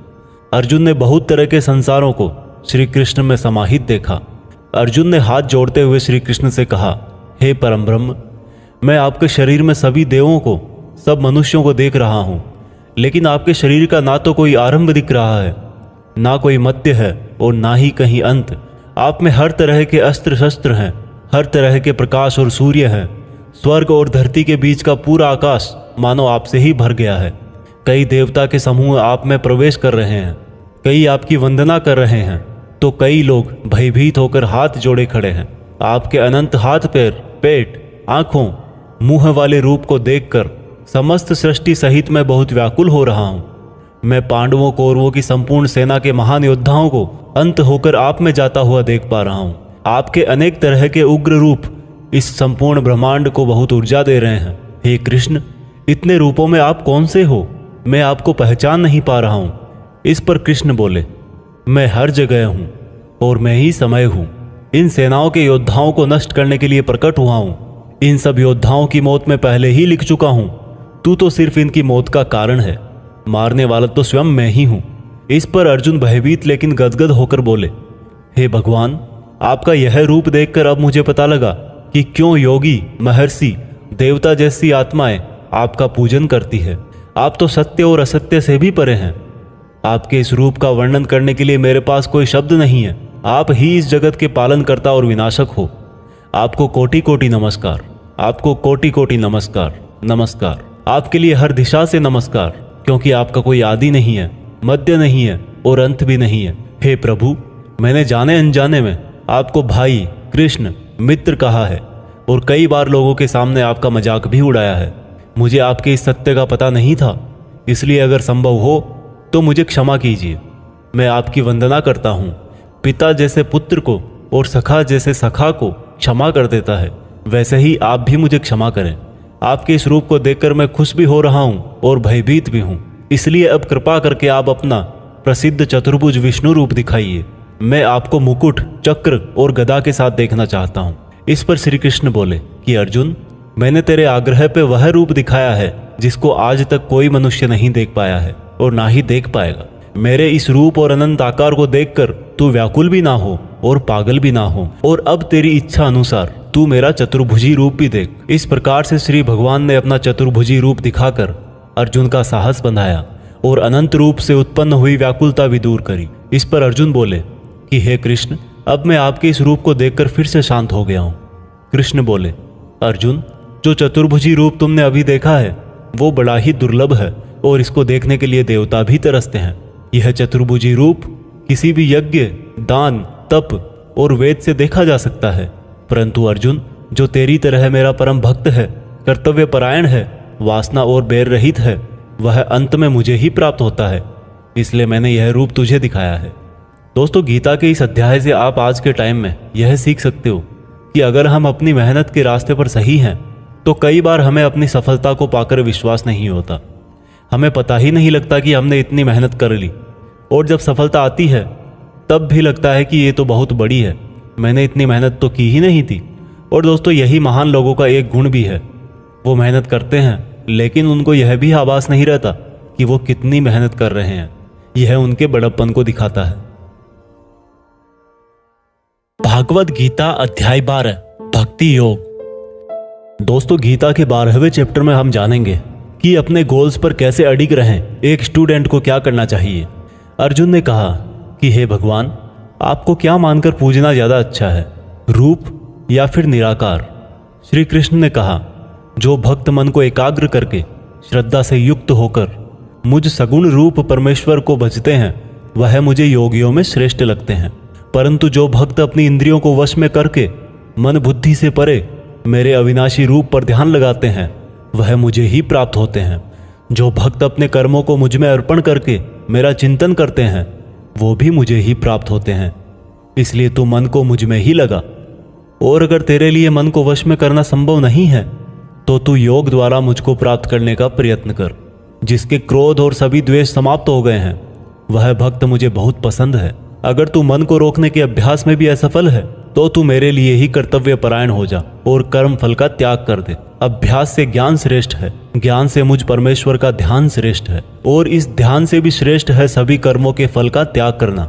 A: अर्जुन ने बहुत तरह के संसारों को श्री कृष्ण में समाहित देखा। अर्जुन ने हाथ जोड़ते हुए श्री कृष्ण से कहा, हे परम ब्रह्म, मैं आपके शरीर में सभी देवों को, सब मनुष्यों को देख रहा हूं, लेकिन आपके शरीर का ना तो कोई आरंभ दिख रहा है, ना कोई मध्य है और ना ही कहीं अंत। आप में हर तरह के अस्त्र शस्त्र हैं, हर तरह के प्रकाश और सूर्य हैं। स्वर्ग और धरती के बीच का पूरा आकाश मानो आपसे ही भर गया है। कई देवता के समूह आप में प्रवेश कर रहे हैं, कई आपकी वंदना कर रहे हैं, तो कई लोग भयभीत होकर हाथ जोड़े खड़े हैं। आपके अनंत हाथ पैर, पेट, आंखों, मुंह वाले रूप को देखकर समस्त सृष्टि सहित मैं बहुत व्याकुल हो रहा हूं। मैं पांडवों कौरवों की संपूर्ण सेना के महान योद्धाओं को अंत होकर आप में जाता हुआ देख पा रहा हूं। आपके अनेक तरह के उग्र रूप इस संपूर्ण ब्रह्मांड को बहुत ऊर्जा दे रहे हैं। हे कृष्ण, इतने रूपों में आप कौन से हो? मैं आपको पहचान नहीं पा रहा हूं। इस पर कृष्ण बोले, मैं हर जगह हूं और मैं ही समय हूं। इन सेनाओं के योद्धाओं को नष्ट करने के लिए प्रकट हुआ हूं। इन सब योद्धाओं की मौत मैं पहले ही लिख चुका हूं। तू तो सिर्फ इनकी मौत का कारण है, मारने वाला तो स्वयं मैं ही हूं। इस पर अर्जुन भयभीत लेकिन गदगद होकर बोले, हे भगवान, आपका यह रूप देखकर अब मुझे पता लगा कि क्यों योगी, महर्षि, देवता जैसी आत्माएं आपका पूजन करती है। आप तो सत्य और असत्य से भी परे हैं। आपके इस रूप का वर्णन करने के लिए मेरे पास कोई शब्द नहीं है। आप ही इस जगत के पालनकर्ता और विनाशक हो। आपको कोटि कोटि नमस्कार, आपको कोटि कोटि नमस्कार, नमस्कार। आपके लिए हर दिशा से नमस्कार, क्योंकि आपका कोई आदि नहीं है, मध्य नहीं है और अंत भी नहीं है। हे प्रभु, मैंने जाने अनजाने में आपको भाई, कृष्ण, मित्र कहा है और कई बार लोगों के सामने आपका मजाक भी उड़ाया है। मुझे आपके इस सत्य का पता नहीं था, इसलिए अगर संभव हो तो मुझे क्षमा कीजिए। मैं आपकी वंदना करता हूँ। पिता जैसे पुत्र को और सखा जैसे सखा को क्षमा कर देता है, वैसे ही आप भी मुझे क्षमा करें। आपके इस रूप को देखकर मैं खुश भी हो रहा हूँ और भयभीत भी हूँ, इसलिए अब कृपा करके आप अपना प्रसिद्ध चतुर्भुज विष्णु रूप दिखाइए। मैं आपको मुकुट, चक्र और गदा के साथ देखना चाहता हूँ। इस पर श्री कृष्ण बोले कि अर्जुन, मैंने तेरे आग्रह पे वह रूप दिखाया है जिसको आज तक कोई मनुष्य नहीं देख पाया है और ना ही देख पाएगा। मेरे इस रूप और अनंत आकार को देखकर तू व्याकुल भी ना हो और पागल भी ना हो, और अब तेरी इच्छा अनुसार तू मेरा चतुर्भुजी रूप भी देख। इस प्रकार से श्री भगवान ने अपना चतुर्भुजी रूप दिखाकर अर्जुन का साहस बंधाया और अनंत रूप से उत्पन्न हुई व्याकुलता भी दूर करी। इस पर अर्जुन बोले कि हे कृष्ण, अब मैं आपके इस रूप को देखकर फिर से शांत हो गया हूँ। कृष्ण बोले, अर्जुन, जो चतुर्भुजी रूप तुमने अभी देखा है वो बड़ा ही दुर्लभ है और इसको देखने के लिए देवता भी तरसते हैं। यह चतुर्भुजी रूप किसी भी यज्ञ, दान, तप और वेद से देखा जा सकता है, परंतु अर्जुन, जो तेरी तरह मेरा परम भक्त है, कर्तव्य परायण है, वासना और बैर रहित है, वह अंत में मुझे ही प्राप्त होता है। इसलिए मैंने यह रूप तुझे दिखाया है। दोस्तों, गीता के इस अध्याय से आप आज के टाइम में यह सीख सकते हो कि अगर हम अपनी मेहनत के रास्ते पर सही हैं तो कई बार हमें अपनी सफलता को पाकर विश्वास नहीं होता। हमें पता ही नहीं लगता कि हमने इतनी मेहनत कर ली, और जब सफलता आती है तब भी लगता है कि ये तो बहुत बड़ी है, मैंने इतनी मेहनत तो की ही नहीं थी। और दोस्तों यही महान लोगों का एक गुण भी है, वो मेहनत करते हैं लेकिन उनको यह भी आभास नहीं रहता कि वो कितनी मेहनत कर रहे हैं। यह उनके बड़प्पन को दिखाता है। भागवत गीता अध्याय 12 भक्ति योग। दोस्तों गीता के 12वें चैप्टर में हम जानेंगे कि अपने गोल्स पर कैसे अडिग रहें, एक स्टूडेंट को क्या करना चाहिए। अर्जुन ने कहा कि हे भगवान, आपको क्या मानकर पूजना ज्यादा अच्छा है, रूप या फिर निराकार। श्री कृष्ण ने कहा, जो भक्त मन को एकाग्र करके श्रद्धा से युक्त होकर मुझ सगुण रूप परमेश्वर को भजते हैं, वह मुझे योगियों में श्रेष्ठ लगते हैं। परंतु जो भक्त अपनी इंद्रियों को वश में करके मन बुद्धि से परे मेरे अविनाशी रूप पर ध्यान लगाते हैं, वह मुझे ही प्राप्त होते हैं। जो भक्त अपने कर्मों को मुझ में अर्पण करके मेरा चिंतन करते हैं, वो भी मुझे ही प्राप्त होते हैं। इसलिए तू मन को मुझ में ही लगा, और अगर तेरे लिए मन को वश में करना संभव नहीं है तो तू योग द्वारा मुझको प्राप्त करने का प्रयत्न कर। जिसके क्रोध और सभी द्वेष समाप्त हो गए हैं, वह भक्त मुझे बहुत पसंद है। अगर तू मन को रोकने के अभ्यास में भी असफल है तो तू मेरे लिए ही कर्तव्य परायण हो जा और कर्म फल का त्याग कर दे। अभ्यास से ज्ञान श्रेष्ठ है, ज्ञान से मुझ परमेश्वर का ध्यान श्रेष्ठ है, और इस ध्यान से भी श्रेष्ठ है सभी कर्मों के फल का त्याग करना,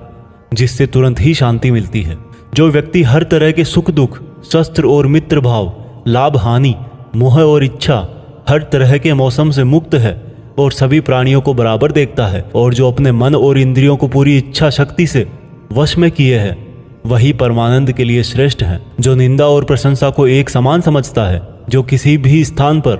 A: जिससे तुरंत ही शांति मिलती है। जो व्यक्ति हर तरह के सुख दुख, शस्त्र और मित्र भाव, लाभ हानि, मोह और इच्छा, हर तरह के मौसम से मुक्त है और सभी प्राणियों को बराबर देखता है, और जो अपने मन और इंद्रियों को पूरी इच्छा शक्ति से वश में किए है, वही परमानंद के लिए श्रेष्ठ है। जो निंदा और प्रशंसा को एक समान समझता है, जो किसी भी स्थान पर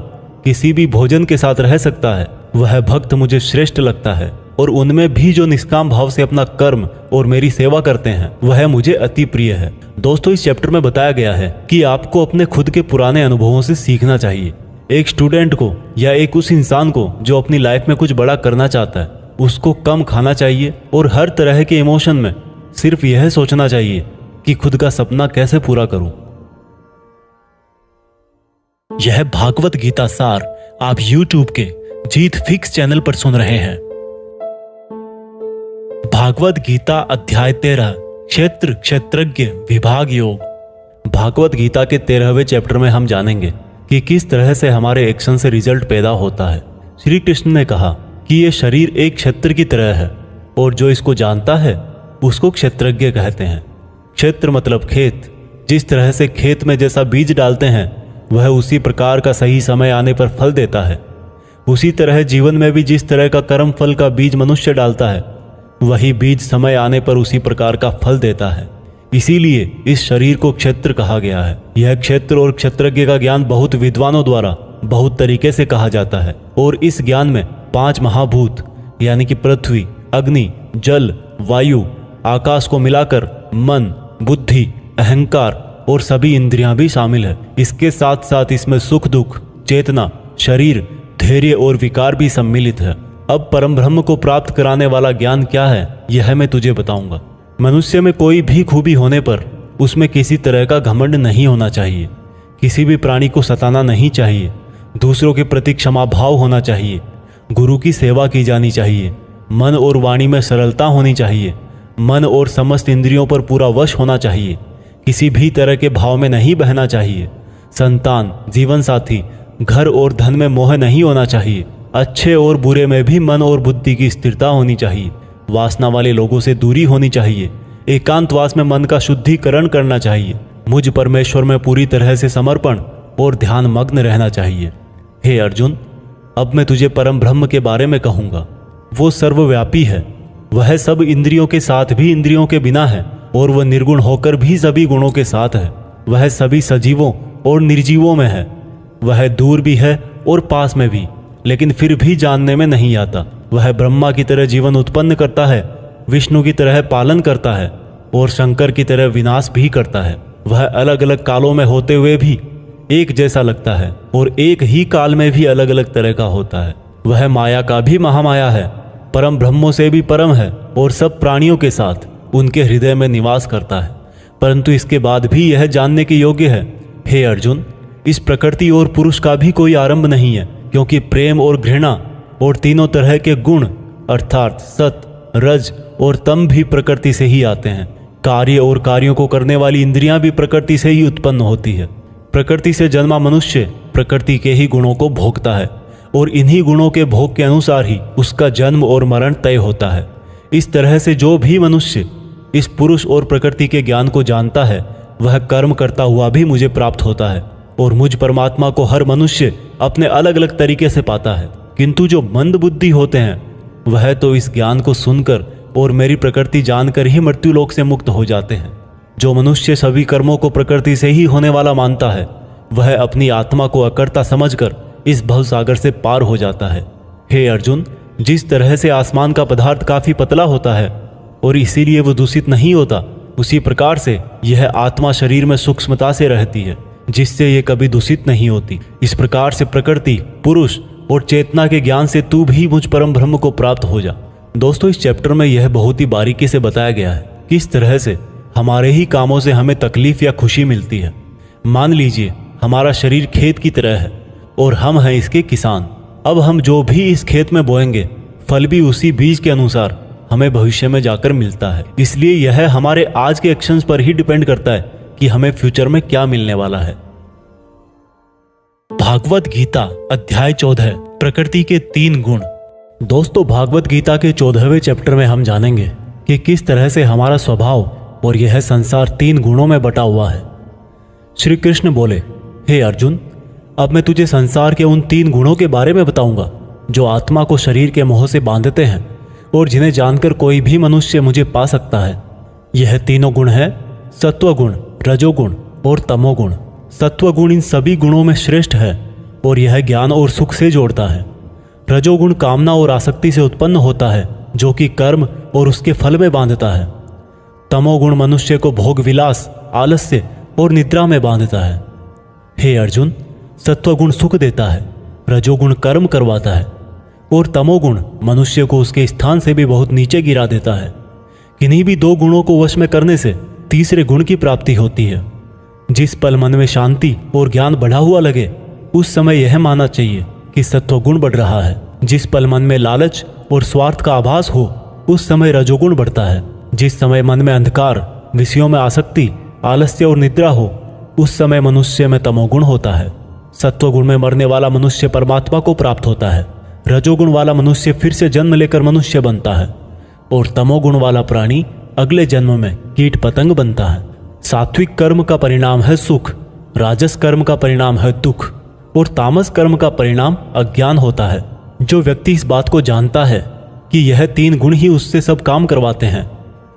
A: किसी भी भोजन के साथ रह सकता है, वह भक्त मुझे श्रेष्ठ लगता है। और उनमें भी जो निष्काम भाव से अपना कर्म और मेरी सेवा करते हैं, वह मुझे अति प्रिय है। दोस्तों इस चैप्टर में बताया गया है कि आपको अपने खुद के पुराने अनुभवों से सीखना चाहिए। एक स्टूडेंट को या एक उस इंसान को जो अपनी लाइफ में कुछ बड़ा करना चाहता है, उसको कम खाना चाहिए और हर तरह के इमोशन में सिर्फ यह सोचना चाहिए कि खुद का सपना कैसे पूरा करूं। यह भागवत गीता सार आप YouTube के जीत फिक्स चैनल पर सुन रहे हैं। भागवत गीता अध्याय 13 क्षेत्र क्षेत्रज्ञ विभाग योग। भागवत गीता के 13वें चैप्टर में हम जानेंगे कि किस तरह से हमारे एक्शन से रिजल्ट पैदा होता है। श्री कृष्ण ने कहा कि यह शरीर एक क्षेत्र की तरह है, और जो इसको जानता है उसको क्षेत्रज्ञ कहते हैं। क्षेत्र मतलब खेत। जिस तरह से खेत में जैसा बीज डालते हैं, वह उसी प्रकार का सही समय आने पर फल देता है। उसी तरह जीवन में भी जिस तरह का कर्म फल का बीज मनुष्य डालता है, वही बीज समय आने पर उसी प्रकार का फल देता है। इसीलिए इस शरीर को क्षेत्र कहा गया है। यह क्षेत्र और क्षेत्रज्ञ का ज्ञान बहुत विद्वानों द्वारा बहुत तरीके से कहा जाता है, और इस ज्ञान में 5 महाभूत यानी कि पृथ्वी, अग्नि, जल, वायु, आकाश को मिलाकर मन, बुद्धि, अहंकार और सभी इंद्रियां भी शामिल है। इसके साथ साथ इसमें सुख दुख, चेतना, शरीर, धैर्य और विकार भी सम्मिलित है। अब परम ब्रह्म को प्राप्त कराने वाला ज्ञान क्या है, यह मैं तुझे बताऊंगा। मनुष्य में कोई भी खूबी होने पर उसमें किसी तरह का घमंड नहीं होना चाहिए। किसी भी प्राणी को सताना नहीं चाहिए। दूसरों के प्रति क्षमा भाव होना चाहिए। गुरु की सेवा की जानी चाहिए। मन और वाणी में सरलता होनी चाहिए। मन और समस्त इंद्रियों पर पूरा वश होना चाहिए। किसी भी तरह के भाव में नहीं बहना चाहिए। संतान, जीवन साथी, घर और धन में मोह नहीं होना चाहिए। अच्छे और बुरे में भी मन और बुद्धि की स्थिरता होनी चाहिए। वासना वाले लोगों से दूरी होनी चाहिए। एकांतवास में मन का शुद्धिकरण करना चाहिए। मुझ परमेश्वर में पूरी तरह से समर्पण और ध्यान मग्न रहना चाहिए। हे अर्जुन, अब मैं तुझे परम ब्रह्म के बारे में कहूंगा। वो सर्वव्यापी है। वह सब इंद्रियों के साथ भी इंद्रियों के बिना है, और वह निर्गुण होकर भी सभी गुणों के साथ है। वह सभी सजीवों और निर्जीवों में है। वह दूर भी है और पास में भी, लेकिन फिर भी जानने में नहीं आता। वह ब्रह्मा की तरह जीवन उत्पन्न करता है, विष्णु की तरह पालन करता है, और शंकर की तरह विनाश भी करता है। वह अलग अलग कालों में होते हुए भी एक जैसा लगता है, और एक ही काल में भी अलग अलग तरह का होता है। वह माया का भी महामाया है, परम ब्रह्मों से भी परम है, और सब प्राणियों के साथ उनके हृदय में निवास करता है। परंतु इसके बाद भी यह जानने के योग्य है, हे अर्जुन, इस प्रकृति और पुरुष का भी कोई आरंभ नहीं है, क्योंकि प्रेम और घृणा और तीनों तरह के गुण अर्थात सत, रज और तम भी प्रकृति से ही आते हैं। कार्य और कार्यों को करने वाली इंद्रियां भी प्रकृति से ही उत्पन्न होती है। प्रकृति से जन्मा मनुष्य प्रकृति के ही गुणों को भोगता है और इन्हीं गुणों के भोग के अनुसार ही उसका जन्म और मरण तय होता है। इस तरह से जो भी मनुष्य इस पुरुष और प्रकृति के ज्ञान को जानता है वह कर्म करता हुआ भी मुझे प्राप्त होता है और मुझ परमात्मा को हर मनुष्य अपने अलग अलग तरीके से पाता है। किंतु जो मंद बुद्धि होते हैं वह तो इस ज्ञान को सुनकर और मेरी प्रकृति जानकर ही मृत्यु लोक से मुक्त हो जाते हैं। जो मनुष्य सभी कर्मों को प्रकृति से ही होने वाला मानता है वह अपनी आत्मा को अकर्ता समझकर इस भवसागर से पार हो जाता है। हे अर्जुन, जिस तरह से आसमान का पदार्थ काफी पतला होता है और इसीलिए वो दूषित नहीं होता, उसी प्रकार से यह आत्मा शरीर में सूक्ष्मता से रहती है जिससे ये कभी दूषित नहीं होती। इस प्रकार से प्रकृति, पुरुष और चेतना के ज्ञान से तू भी मुझ परम ब्रह्म को प्राप्त हो जा। दोस्तों, इस चैप्टर में यह बहुत ही बारीकी से बताया गया है कि किस तरह से हमारे ही कामों से हमें तकलीफ या खुशी मिलती है। मान लीजिए हमारा शरीर खेत की तरह है और हम हैं इसके किसान। अब हम जो भी इस खेत में बोएंगे फल भी उसी बीज के अनुसार हमें भविष्य में जाकर मिलता है। इसलिए यह हमारे आज के एक्शंस पर ही डिपेंड करता है कि हमें फ्यूचर में क्या मिलने वाला है। भागवत गीता अध्याय 14 प्रकृति के 3 गुण। दोस्तों, भागवत गीता के 14वें चैप्टर में हम जानेंगे कि किस तरह से हमारा स्वभाव और यह संसार 3 गुणों में बटा हुआ है। श्री कृष्ण बोले, हे अर्जुन, अब मैं तुझे संसार के उन 3 गुणों के बारे में बताऊंगा जो आत्मा को शरीर के मोह से बांधते हैं और जिन्हें जानकर कोई भी मनुष्य मुझे पा सकता है। यह तीनों गुण है सत्वगुण, रजोगुण और तमोगुण। सत्वगुण इन सभी गुणों में श्रेष्ठ है और यह ज्ञान और सुख से जोड़ता है। रजोगुण कामना और आसक्ति से उत्पन्न होता है जो कि कर्म और उसके फल में बांधता है। तमोगुण मनुष्य को भोग विलास, आलस्य और निद्रा में बांधता है। हे अर्जुन, सत्वगुण सुख देता है, रजोगुण कर्म करवाता है और तमोगुण मनुष्य को उसके स्थान से भी बहुत नीचे गिरा देता है। किन्हीं भी 2 गुणों को वश में करने से तीसरे गुण की प्राप्ति होती है। जिस पल मन में शांति और ज्ञान बढ़ा हुआ लगे उस समय यह मानना चाहिए कि सत्वगुण बढ़ रहा है। जिस पल मन में लालच और स्वार्थ का आभास हो उस समय रजोगुण बढ़ता है। जिस समय मन में अंधकार, विषयों में आसक्ति, आलस्य और निद्रा हो उस समय मनुष्य में तमोगुण होता है। सत्वगुण में मरने वाला मनुष्य परमात्मा को प्राप्त होता है। रजोगुण वाला मनुष्य फिर से जन्म लेकर मनुष्य बनता है और तमोगुण वाला प्राणी अगले जन्म में कीट पतंग बनता है। सात्विक कर्म का परिणाम है सुख, राजस कर्म का परिणाम है दुख और तामस कर्म का परिणाम अज्ञान होता है। जो व्यक्ति इस बात को जानता है कि यह 3 गुण ही उससे सब काम करवाते हैं,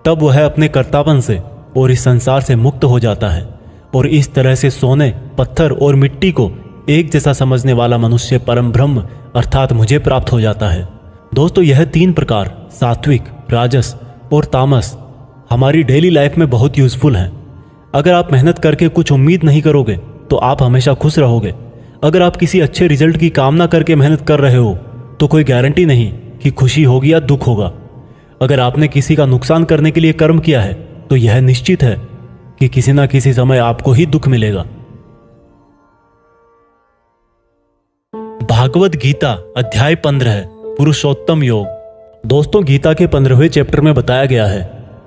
A: तब वह अपने कर्तापन से और इस संसार से मुक्त हो जाता है और इस तरह से सोने, पत्थर और मिट्टी को एक जैसा समझने वाला मनुष्य परम ब्रह्म अर्थात मुझे प्राप्त हो जाता है। दोस्तों, यह 3 प्रकार सात्विक, राजस और तामस हमारी डेली लाइफ में बहुत यूजफुल हैं। अगर आप मेहनत करके कुछ उम्मीद नहीं करोगे तो आप हमेशा खुश रहोगे। अगर आप किसी अच्छे रिजल्ट की कामना करके मेहनत कर रहे हो तो कोई गारंटी नहीं कि खुशी होगी या दुख होगा। अगर आपने किसी का नुकसान करने के लिए कर्म किया है तो यह निश्चित है कि किसी न किसी समय आपको ही दुख मिलेगा। भागवत गीता अध्याय 15 पुरुषोत्तम योग। दोस्तों, गीता के 15वें चैप्टर में बताया गया है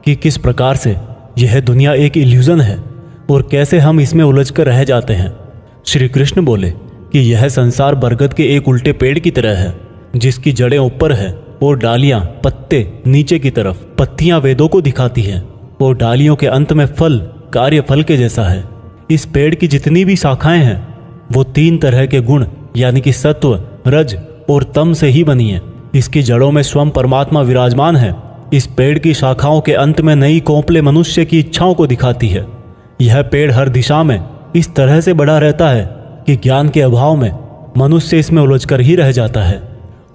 A: कि किस प्रकार से यह दुनिया एक इल्यूजन है और कैसे हम इसमें उलझकर रह जाते हैं। श्री कृष्ण बोले कि यह संसार बरगद के एक उल्टे पेड़ की तरह है जिसकी जड़ें ऊपर है और डालियां, पत्ते नीचे की तरफ। पत्तियां वेदों को दिखाती हैं और डालियों के अंत में फल कार्य फल के जैसा है। इस पेड़ की जितनी भी शाखाएं हैं वो 3 तरह के गुण यानी कि सत्व, रज और तम से ही बनी है। इसकी जड़ों में स्वयं परमात्मा विराजमान है। इस पेड़ की शाखाओं के अंत में नई कोंपले मनुष्य की इच्छाओं को दिखाती है। यह पेड़ हर दिशा में इस तरह से बढ़ा रहता है कि ज्ञान के अभाव में मनुष्य इसमें उलझकर ही रह जाता है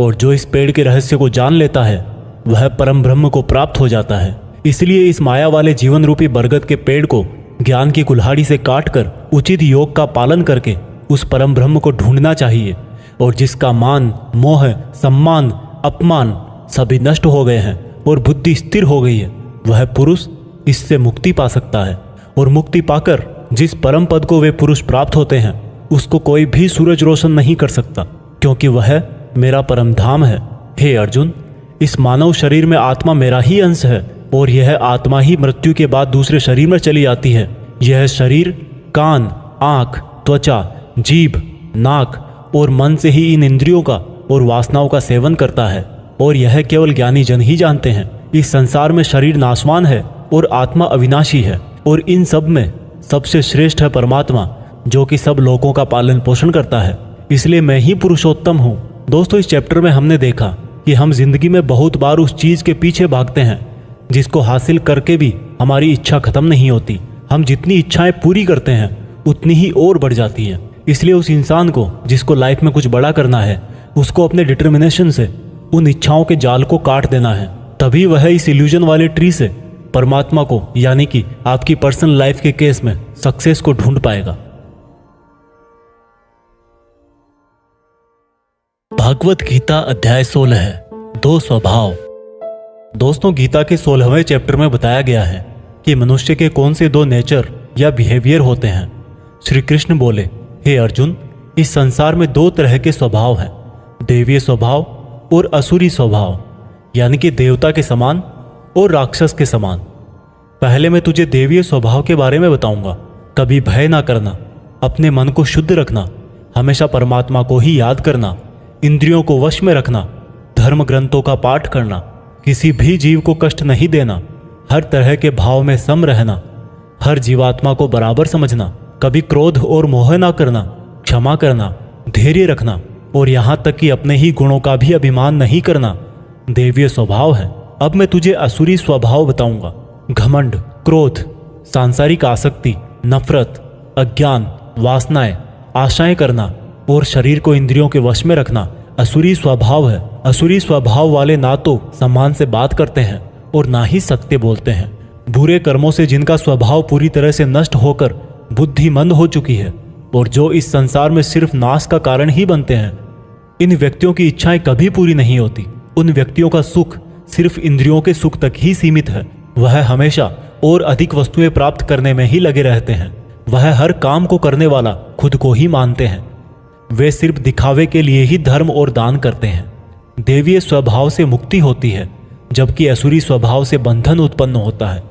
A: और जो इस पेड़ के रहस्य को जान लेता है वह परम ब्रह्म को प्राप्त हो जाता है। इसलिए इस माया वाले जीवन रूपी बरगद के पेड़ को ज्ञान की कुल्हाड़ी से काटकर उचित योग का पालन करके उस परम ब्रह्म को ढूंढना चाहिए और जिसका मान, मोह, सम्मान, अपमान सभी नष्ट हो गए हैं और बुद्धि स्थिर हो गई है, वह पुरुष इससे मुक्ति पा सकता है। और मुक्ति पाकर जिस परम पद को वे पुरुष प्राप्त होते हैं उसको कोई भी सूरज रोशन नहीं कर सकता, क्योंकि वह मेरा परम धाम है। हे अर्जुन, इस मानव शरीर में आत्मा मेरा ही अंश है और यह आत्मा ही मृत्यु के बाद दूसरे शरीर में चली जाती है। यह शरीर कान, आँख, त्वचा, जीभ, नाक और मन से ही इन इंद्रियों का और वासनाओं का सेवन करता है। और यह केवल ज्ञानी जन ही जानते हैं। इस संसार में शरीर नाशवान है और आत्मा अविनाशी है, और इन सब में सबसे श्रेष्ठ है परमात्मा, जो कि सब लोगों का पालन पोषण करता है। इसलिए मैं ही पुरुषोत्तम हूँ। दोस्तों, इस चैप्टर में हमने देखा कि हम जिंदगी में बहुत बार उस चीज के पीछे भागते हैं जिसको हासिल करके भी हमारी इच्छा खत्म नहीं होती। हम जितनी इच्छाएं पूरी करते हैं उतनी ही और बढ़ जाती हैं। इसलिए उस इंसान को जिसको लाइफ में कुछ बड़ा करना है, उसको अपने डिटर्मिनेशन से उन इच्छाओं के जाल को काट देना है। तभी वह इस इल्यूजन वाले ट्री से परमात्मा को, यानी कि आपकी पर्सनल लाइफ के केस में सक्सेस को ढूंढ पाएगा। भागवत गीता अध्याय 16 है, 2 स्वभाव। दोस्तों, गीता के 16वें चैप्टर में बताया गया है कि मनुष्य के कौन से 2 नेचर या बिहेवियर होते हैं। श्री कृष्ण बोले, हे अर्जुन, इस संसार में 2 तरह के स्वभाव हैं, देवीय स्वभाव और असुरी स्वभाव, यानी कि देवता के समान और राक्षस के समान। पहले मैं तुझे देवीय स्वभाव के बारे में बताऊंगा। कभी भय ना करना, अपने मन को शुद्ध रखना, हमेशा परमात्मा को ही याद करना, इंद्रियों को वश में रखना, धर्म ग्रंथों का पाठ करना, किसी भी जीव को कष्ट नहीं देना, हर तरह के भाव में सम रहना, हर जीवात्मा को बराबर समझना, कभी क्रोध और मोह ना करना, क्षमा करना, धैर्य रखना, और यहाँ तक कि अपने ही गुणों का भी अभिमान नहीं करना देवीय स्वभाव है। अब मैं तुझे असुरी स्वभाव बताऊंगा। घमंड, क्रोध, सांसारिक आसक्ति, नफरत, अज्ञान, वासनाएं, आशाएं करना और शरीर को इंद्रियों के वश में रखना असुरी स्वभाव है। असुरी स्वभाव वाले ना तो सम्मान से बात करते हैं और ना ही सत्य बोलते हैं। बुरे कर्मों से जिनका स्वभाव पूरी तरह से नष्ट होकर बुद्धि मंद हो चुकी है और जो इस संसार में सिर्फ नाश का कारण ही बनते हैं, इन व्यक्तियों की इच्छाएं कभी पूरी नहीं होती। उन व्यक्तियों का सुख सिर्फ इंद्रियों के सुख तक ही सीमित है। वह हमेशा और अधिक वस्तुएं प्राप्त करने में ही लगे रहते हैं। वह हर काम को करने वाला खुद को ही मानते हैं। वे सिर्फ दिखावे के लिए ही धर्म और दान करते हैं। देवीय स्वभाव से मुक्ति होती है, जबकि असुरी स्वभाव से बंधन उत्पन्न होता है।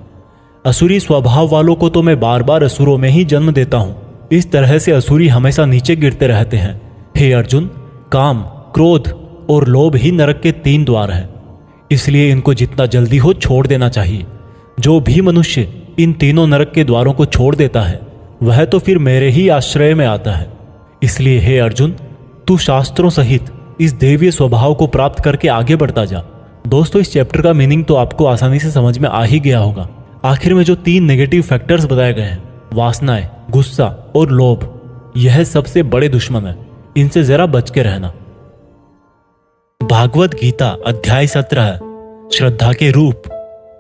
A: असुरी स्वभाव वालों को तो मैं बार बार असुरों में ही जन्म देता हूँ। इस तरह से असुरी हमेशा नीचे गिरते रहते हैं। हे अर्जुन, काम, क्रोध और लोभ ही नरक के 3 द्वार हैं। इसलिए इनको जितना जल्दी हो छोड़ देना चाहिए। जो भी मनुष्य इन तीनों नरक के द्वारों को छोड़ देता है वह तो फिर मेरे ही आश्रय में आता है। इसलिए हे अर्जुन, तू शास्त्रों सहित इस देवीय स्वभाव को प्राप्त करके आगे बढ़ता जा। दोस्तों, इस चैप्टर का मीनिंग तो आपको आसानी से समझ में आ ही गया होगा। आखिर में जो 3 नेगेटिव फैक्टर्स बताए गए हैं, वासनाएं, गुस्सा और लोभ, यह सबसे बड़े दुश्मन है। इनसे जरा बच के रहना। भागवत गीता अध्याय 17, श्रद्धा के रूप।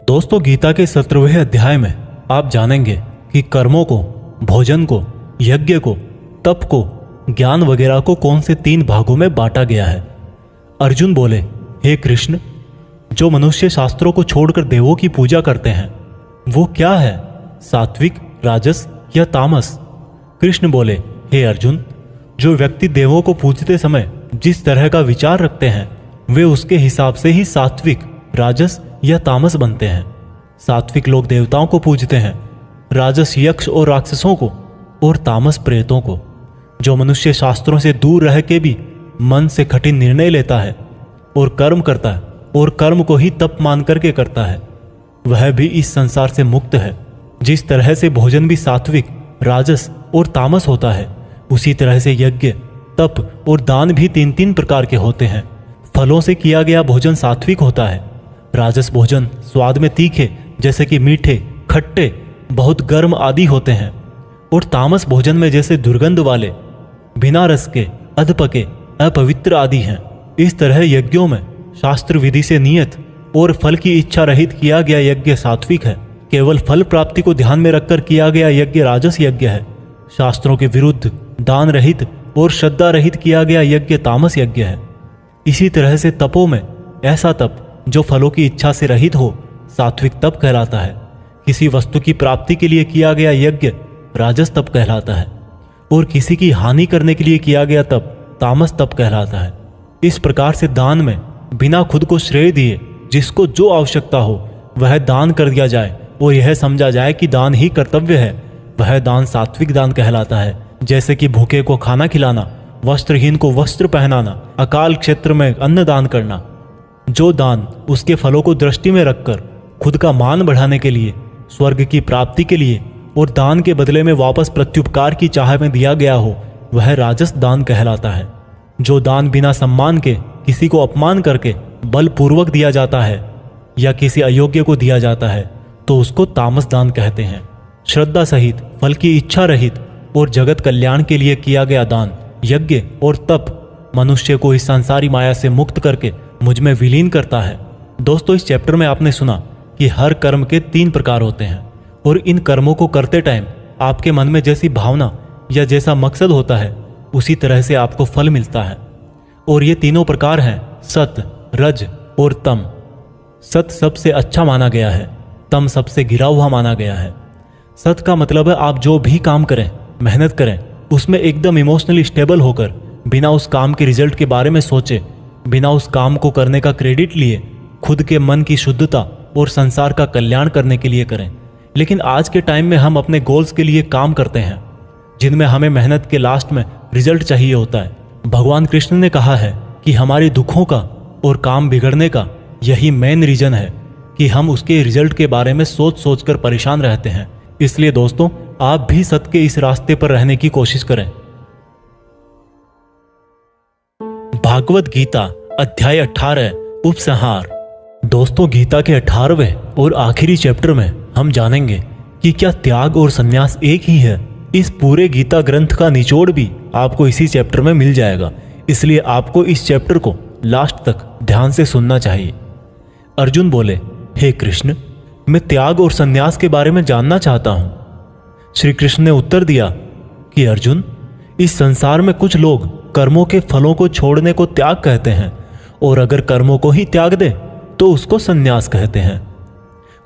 A: दोस्तों, गीता के 17वें अध्याय में आप जानेंगे कि कर्मों को, भोजन को, यज्ञ को, तप को, ज्ञान वगैरह को कौन से 3 भागों में बांटा गया है। अर्जुन बोले, हे कृष्ण, जो मनुष्य शास्त्रों को छोड़कर देवों की पूजा करते हैं वो क्या है, सात्विक, राजस या तामस? कृष्ण बोले, हे अर्जुन, जो व्यक्ति देवों को पूजते समय जिस तरह का विचार रखते हैं वे उसके हिसाब से ही सात्विक, राजस या तामस बनते हैं। सात्विक लोग देवताओं को पूजते हैं, राजस यक्ष और राक्षसों को, और तामस प्रेतों को। जो मनुष्य शास्त्रों से दूर रह के भी मन से कठिन निर्णय लेता है और कर्म करता है और कर्म को ही तप मान करके करता है, वह भी इस संसार से मुक्त है। जिस तरह से भोजन भी सात्विक, राजस और तामस होता है, उसी तरह से यज्ञ, तप और दान भी 3-3 प्रकार के होते हैं। फलों से किया गया भोजन सात्विक होता है। राजस भोजन स्वाद में तीखे, जैसे कि मीठे, खट्टे, बहुत गर्म आदि होते हैं, और तामस भोजन में जैसे दुर्गंध वाले, बिना रस के, अधपके, अपवित्र आदि हैं। इस तरह यज्ञों में शास्त्र विधि से नियत और फल की इच्छा रहित किया गया यज्ञ सात्विक है। केवल फल प्राप्ति को ध्यान में रखकर किया गया यज्ञ राजस यज्ञ है। शास्त्रों के विरुद्ध, दान रहित और श्रद्धा रहित किया गया यज्ञ तामस यज्ञ है। इसी तरह से तपों में ऐसा तप जो फलों की इच्छा से रहित हो सात्विक तप कहलाता है। किसी वस्तु की प्राप्ति के लिए किया गया यज्ञ राजस तप कहलाता है, और किसी की हानि करने के लिए किया गया तप तामस तप कहलाता है। इस प्रकार से दान में बिना खुद को श्रेय दिए जिसको जो आवश्यकता हो वह दान कर दिया जाए और यह समझा जाए कि दान ही कर्तव्य है, वह दान सात्विक दान कहलाता है। जैसे कि भूखे को खाना खिलाना, वस्त्रहीन को वस्त्र पहनाना, अकाल क्षेत्र में अन्न दान करना। जो दान उसके फलों को दृष्टि में रखकर खुद का मान बढ़ाने के लिए, स्वर्ग की प्राप्ति के लिए और दान के बदले में वापस प्रत्युपकार की चाह में दिया गया हो, वह राजस दान कहलाता है। जो दान बिना सम्मान के किसी को अपमान करके बलपूर्वक दिया जाता है या किसी अयोग्य को दिया जाता है तो उसको तामस दान कहते हैं। श्रद्धा सहित, फल की इच्छा रहित और जगत कल्याण के लिए किया गया दान, यज्ञ और तप मनुष्य को इस संसारी माया से मुक्त करके मुझ में विलीन करता है। दोस्तों, इस चैप्टर में आपने सुना कि हर कर्म के 3 प्रकार होते हैं और इन कर्मों को करते टाइम आपके मन में जैसी भावना या जैसा मकसद होता है उसी तरह से आपको फल मिलता है। और ये तीनों प्रकार हैं सत, रज और तम। सत सबसे अच्छा माना गया है, तम सबसे गिरा हुआ माना गया है। सत का मतलब है आप जो भी काम करें, मेहनत करें, उसमें एकदम इमोशनली स्टेबल होकर, बिना उस काम के रिजल्ट के बारे में सोचे, बिना उस काम को करने का क्रेडिट लिए, खुद के मन की शुद्धता और संसार का कल्याण करने के लिए करें। लेकिन आज के टाइम में हम अपने गोल्स के लिए काम करते हैं जिनमें हमें मेहनत के लास्ट में रिजल्ट चाहिए होता है। भगवान कृष्ण ने कहा है कि हमारे दुखों का और काम बिगड़ने का यही मेन रीजन है कि हम उसके रिजल्ट के बारे में सोच सोच कर परेशान रहते हैं। इसलिए दोस्तों, आप भी सत्य के इस रास्ते पर रहने की कोशिश करें। भागवत गीता अध्याय 18 उपसंहार। दोस्तों, गीता के 18वें और आखिरी चैप्टर में हम जानेंगे कि क्या त्याग और संन्यास एक ही है। इस पूरे गीता ग्रंथ का निचोड़ भी आपको इसी चैप्टर में मिल जाएगा, इसलिए आपको इस चैप्टर को लास्ट तक ध्यान से सुनना चाहिए। अर्जुन बोले, हे कृष्ण, मैं त्याग और संन्यास के बारे में जानना चाहता हूं। श्री कृष्ण ने उत्तर दिया कि अर्जुन, इस संसार में कुछ लोग कर्मों के फलों को छोड़ने को त्याग कहते हैं और अगर कर्मों को ही त्याग दे तो उसको संन्यास कहते हैं।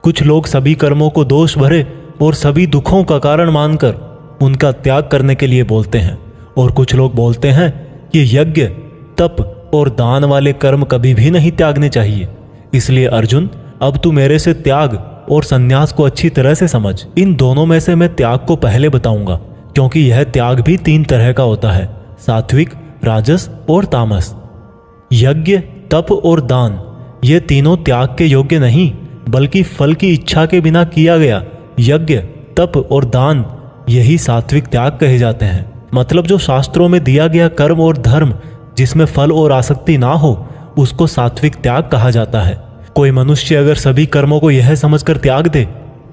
A: कुछ लोग सभी कर्मों को दोष भरे और सभी दुखों का कारण मानकर उनका त्याग करने के लिए बोलते हैं, और कुछ लोग बोलते हैं कि यज्ञ, तप और दान वाले कर्म कभी भी नहीं त्यागने चाहिए। इसलिए अर्जुन, अब तू मेरे से त्याग और संन्यास को अच्छी तरह से समझ। इन दोनों में से मैं त्याग को पहले बताऊंगा, क्योंकि यह त्याग भी 3 तरह का होता है, सात्विक, राजस और तामस। यज्ञ, तप और दान ये तीनों त्याग के योग्य नहीं, बल्कि फल की इच्छा के बिना किया गया यज्ञ, तप और दान यही सात्विक त्याग कहे जाते हैं। मतलब जो शास्त्रों में दिया गया कर्म और धर्म जिसमें फल और आसक्ति ना हो, उसको सात्विक त्याग कहा जाता है। कोई मनुष्य अगर सभी कर्मों को यह समझकर त्याग दे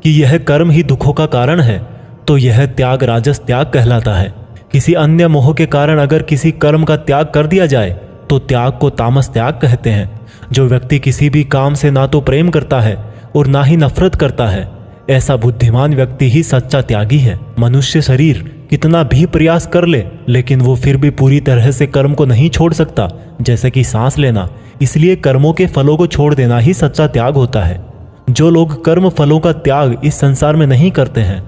A: कि यह कर्म ही दुखों का कारण है, तो यह त्याग राजस त्याग कहलाता है। किसी अन्य मोह के कारण अगर किसी कर्म का त्याग कर दिया जाए तो त्याग को तामस त्याग कहते हैं। जो व्यक्ति किसी भी काम से ना तो प्रेम करता है और ना ही नफरत करता है, ऐसा बुद्धिमान व्यक्ति ही सच्चा त्यागी है। मनुष्य शरीर कितना भी प्रयास कर ले, लेकिन वो फिर भी पूरी तरह से कर्म को नहीं छोड़ सकता, जैसे कि सांस लेना। इसलिए कर्मों के फलों को छोड़ देना ही सच्चा त्याग होता है। जो लोग कर्म फलों का त्याग इस संसार में नहीं करते हैं,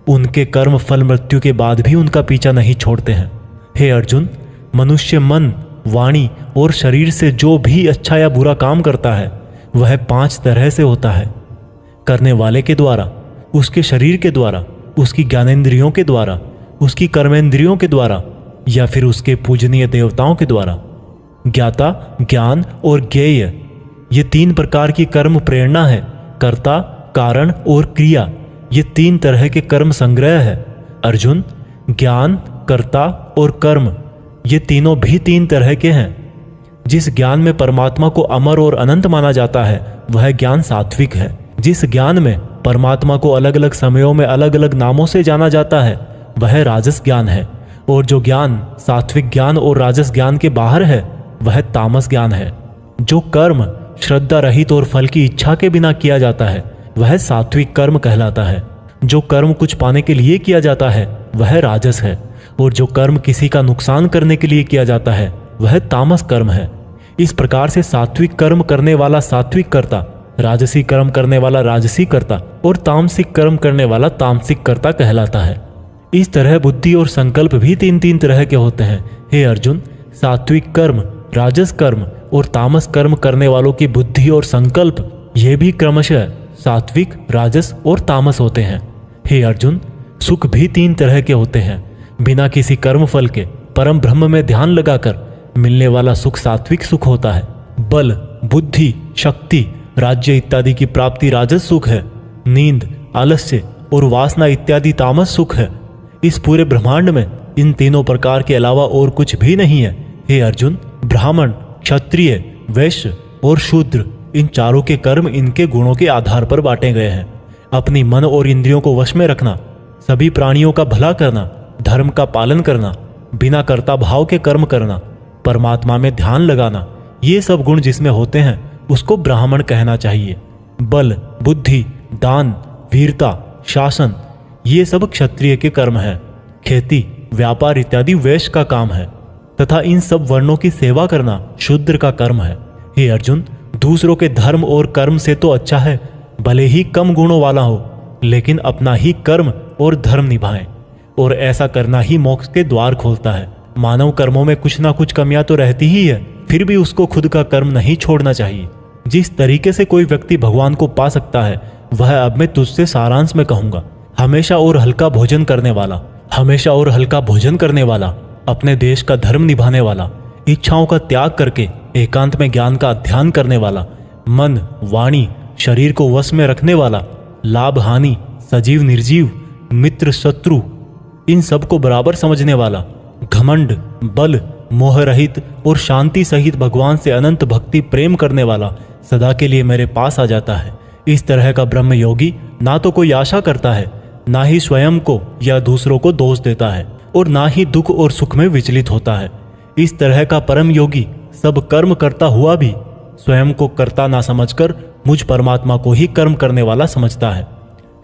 A: उनके कर्म फल मृत्यु के बाद भी उनका पीछा नहीं छोड़ते हैं। हे अर्जुन, मनुष्य मन, वाणी और शरीर से जो भी अच्छा या बुरा काम करता है वह 5 तरह से होता है। करने वाले के द्वारा, उसके शरीर के द्वारा, उसकी ज्ञानेंद्रियों के द्वारा, उसकी कर्मेंद्रियों के द्वारा या फिर उसके पूजनीय देवताओं के द्वारा। ज्ञाता, ज्ञान और ज्ञेय ये 3 प्रकार की कर्म प्रेरणा है। कर्ता, कारण और क्रिया ये 3 तरह के कर्म संग्रह है। अर्जुन, ज्ञान, कर्ता और कर्म ये तीनों भी 3 तरह के हैं। जिस ज्ञान में परमात्मा को अमर और अनंत माना जाता है वह ज्ञान सात्विक है। जिस ज्ञान में परमात्मा को अलग अलग समयों में अलग अलग नामों से जाना जाता है वह राजस ज्ञान है। और जो ज्ञान सात्विक ज्ञान और राजस ज्ञान के बाहर है वह तामस ज्ञान है। जो कर्म श्रद्धा रहित और फल की इच्छा के बिना किया जाता है वह सात्विक कर्म कहलाता है। जो कर्म कुछ पाने के लिए किया जाता है वह राजस है, और जो कर्म किसी का नुकसान करने के लिए किया जाता है वह तामस कर्म है। इस प्रकार से सात्विक कर्म करने वाला सात्विक कर्ता, राजसी कर्म करने वाला राजसी कर्ता और तामसिक कर्म करने वाला तामसिक कर्ता कहलाता है। इस तरह बुद्धि और संकल्प भी 3 तरह के होते हैं। हे अर्जुन, सात्विक कर्म, राजस कर्म और तामस कर्म करने वालों की बुद्धि और संकल्प ये भी क्रमशः सात्विक, राजस और तामस होते हैं। हे अर्जुन, सुख भी 3 तरह के होते हैं। बिना किसी कर्म फल के परम ब्रह्म में ध्यान लगाकर मिलने वाला सुख सात्विक सुख होता है। बल, बुद्धि, शक्ति, राज्य इत्यादि की प्राप्ति राजस सुख है। नींद, आलस्य और वासना इत्यादि तामस सुख है। इस पूरे ब्रह्मांड में इन तीनों प्रकार के अलावा और कुछ भी नहीं है। हे अर्जुन, ब्राह्मण, क्षत्रिय, वैश्य और शूद्र, इन चारों के कर्म इनके गुणों के आधार पर बांटे गए हैं। अपनी मन और इंद्रियों को वश में रखना, सभी प्राणियों का भला करना, धर्म का पालन करना, बिना कर्ता भाव के कर्म करना, परमात्मा में ध्यान लगाना, ये सब गुण जिसमें होते हैं उसको ब्राह्मण कहना चाहिए। बल, बुद्धि, दान, वीरता, शासन, ये सब क्षत्रिय के कर्म है। खेती, व्यापार इत्यादि वैश्य का काम है तथा इन सब वर्णों की सेवा करना शूद्र का कर्म है। हे अर्जुन, दूसरों के धर्म और कर्म से तो अच्छा है भले ही कम गुणों वाला हो, लेकिन अपना ही कर्म और धर्म निभाएं, और ऐसा करना ही मोक्ष के द्वार खोलता है। मानव कर्मों में कुछ ना कुछ कमियां तो रहती ही है, फिर भी उसको खुद का कर्म नहीं छोड़ना चाहिए। जिस तरीके से कोई व्यक्ति भगवान को पा सकता है वह अब मैं तुझसे सारांश में कहूंगा। हमेशा और हल्का भोजन करने वाला, हमेशा और हल्का भोजन करने वाला, अपने देश का धर्म निभाने वाला, इच्छाओं का त्याग करके एकांत में ज्ञान का अध्ययन करने वाला, मन, वाणी, शरीर को वश में रखने वाला, लाभ हानि, सजीव निर्जीव, मित्र शत्रु, इन सब को बराबर समझने वाला, घमंड, बल, मोह रहित और शांति सहित भगवान से अनंत भक्ति प्रेम करने वाला सदा के लिए मेरे पास आ जाता है। इस तरह का ब्रह्म योगी ना तो कोई आशा करता है, ना ही स्वयं को या दूसरों को दोष देता है, और ना ही दुख और सुख में विचलित होता है। इस तरह का परम योगी सब कर्म करता हुआ भी स्वयं को कर्ता ना समझकर मुझ परमात्मा को ही कर्म करने वाला समझता है।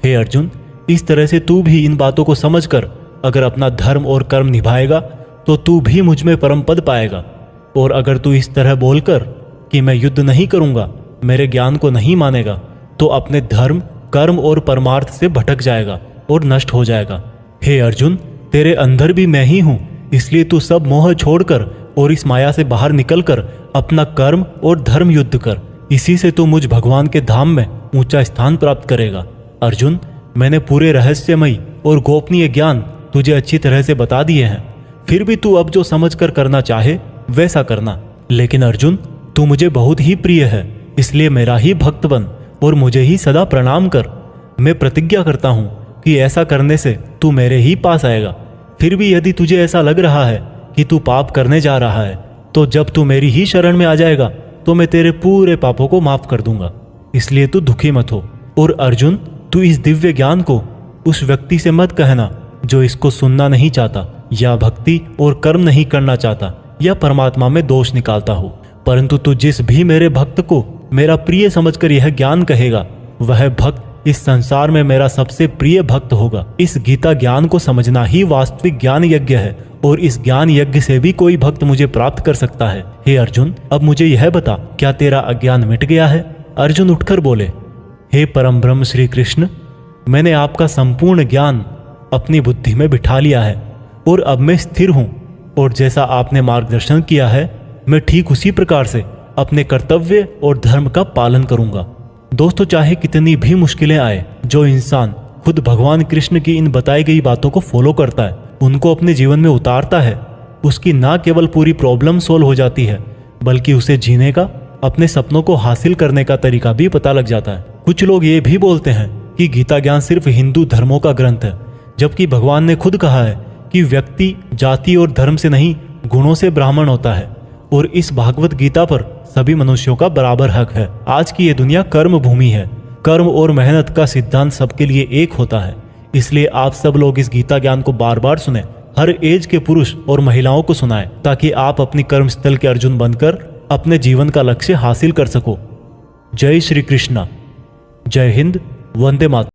A: हे अर्जुन, इस तरह से तू भी इन बातों को समझकर अगर अपना धर्म और कर्म निभाएगा तो तू भी मुझ में परम पद पाएगा। और अगर तू इस तरह बोलकर कि मैं युद्ध नहीं करूंगा, मेरे ज्ञान को नहीं मानेगा, तो अपने धर्म, कर्म और परमार्थ से भटक जाएगा और नष्ट हो जाएगा। हे अर्जुन, तेरे अंदर भी मैं ही हूं, इसलिए तू सब मोह छोड़कर और इस माया से बाहर निकलकर अपना कर्म और धर्म युद्ध कर। इसी से तू मुझ भगवान के धाम में ऊंचा स्थान प्राप्त करेगा। अर्जुन, मैंने पूरे रहस्यमयी और गोपनीय ज्ञान तुझे अच्छी तरह से बता दिए हैं, फिर भी तू अब जो समझ कर करना चाहे वैसा करना। लेकिन अर्जुन, तू मुझे बहुत ही प्रिय है, इसलिए मेरा ही भक्त बन और मुझे ही सदा प्रणाम कर। मैं प्रतिज्ञा करता हूँ कि ऐसा करने से तू मेरे ही पास आएगा। फिर भी यदि तुझे ऐसा लग रहा है कि तू पाप करने जा रहा है, तो जब तू मेरी ही शरण में आ जाएगा तो मैं तेरे पूरे पापों को माफ कर दूंगा। इसलिए तू दुखी मत हो। और अर्जुन, तू इस दिव्य ज्ञान को उस व्यक्ति से मत कहना जो इसको सुनना नहीं चाहता, या भक्ति और कर्म नहीं करना चाहता, या परमात्मा में दोष निकालता हो। परंतु तू जिस भी मेरे भक्त को मेरा प्रिय समझकर यह ज्ञान कहेगा, वह भक्त इस संसार में मेरा सबसे प्रिय भक्त होगा। इस गीता ज्ञान को समझना ही वास्तविक ज्ञान यज्ञ है, और इस ज्ञान यज्ञ से भी कोई भक्त मुझे प्राप्त कर सकता है। हे अर्जुन, अब मुझे यह बता, क्या तेरा अज्ञान मिट गया है? अर्जुन उठकर बोले, हे परम ब्रह्म श्री कृष्ण, मैंने आपका संपूर्ण ज्ञान अपनी बुद्धि में बिठा लिया है और अब मैं स्थिर हूँ, और जैसा आपने मार्गदर्शन किया है मैं ठीक उसी प्रकार से अपने कर्तव्य और धर्म का पालन करूंगा। दोस्तों, चाहे कितनी भी मुश्किलें आए, जो इंसान खुद भगवान कृष्ण की इन बताई गई बातों को फॉलो करता है, उनको अपने जीवन में उतारता है, उसकी ना केवल पूरी प्रॉब्लम सोल्व हो जाती है, बल्कि उसे जीने का, अपने सपनों को हासिल करने का तरीका भी पता लग जाता है। कुछ लोग ये भी बोलते हैं कि गीता ज्ञान सिर्फ हिंदू धर्मों का ग्रंथ है, जबकि भगवान ने खुद कहा है कि व्यक्ति जाति और धर्म से नहीं, गुणों से ब्राह्मण होता है, और इस भागवत गीता पर सभी मनुष्यों का बराबर हक है। आज की ये दुनिया कर्म भूमि है। कर्म और मेहनत का सिद्धांत सबके लिए एक होता है। इसलिए आप सब लोग इस गीता ज्ञान को बार बार सुने, हर एज के पुरुष और महिलाओं को सुनाएं, ताकि आप अपनी कर्म स्थल के अर्जुन बनकर अपने जीवन का लक्ष्य हासिल कर सको। जय श्री कृष्णा। जय हिंद। वंदे मातरम।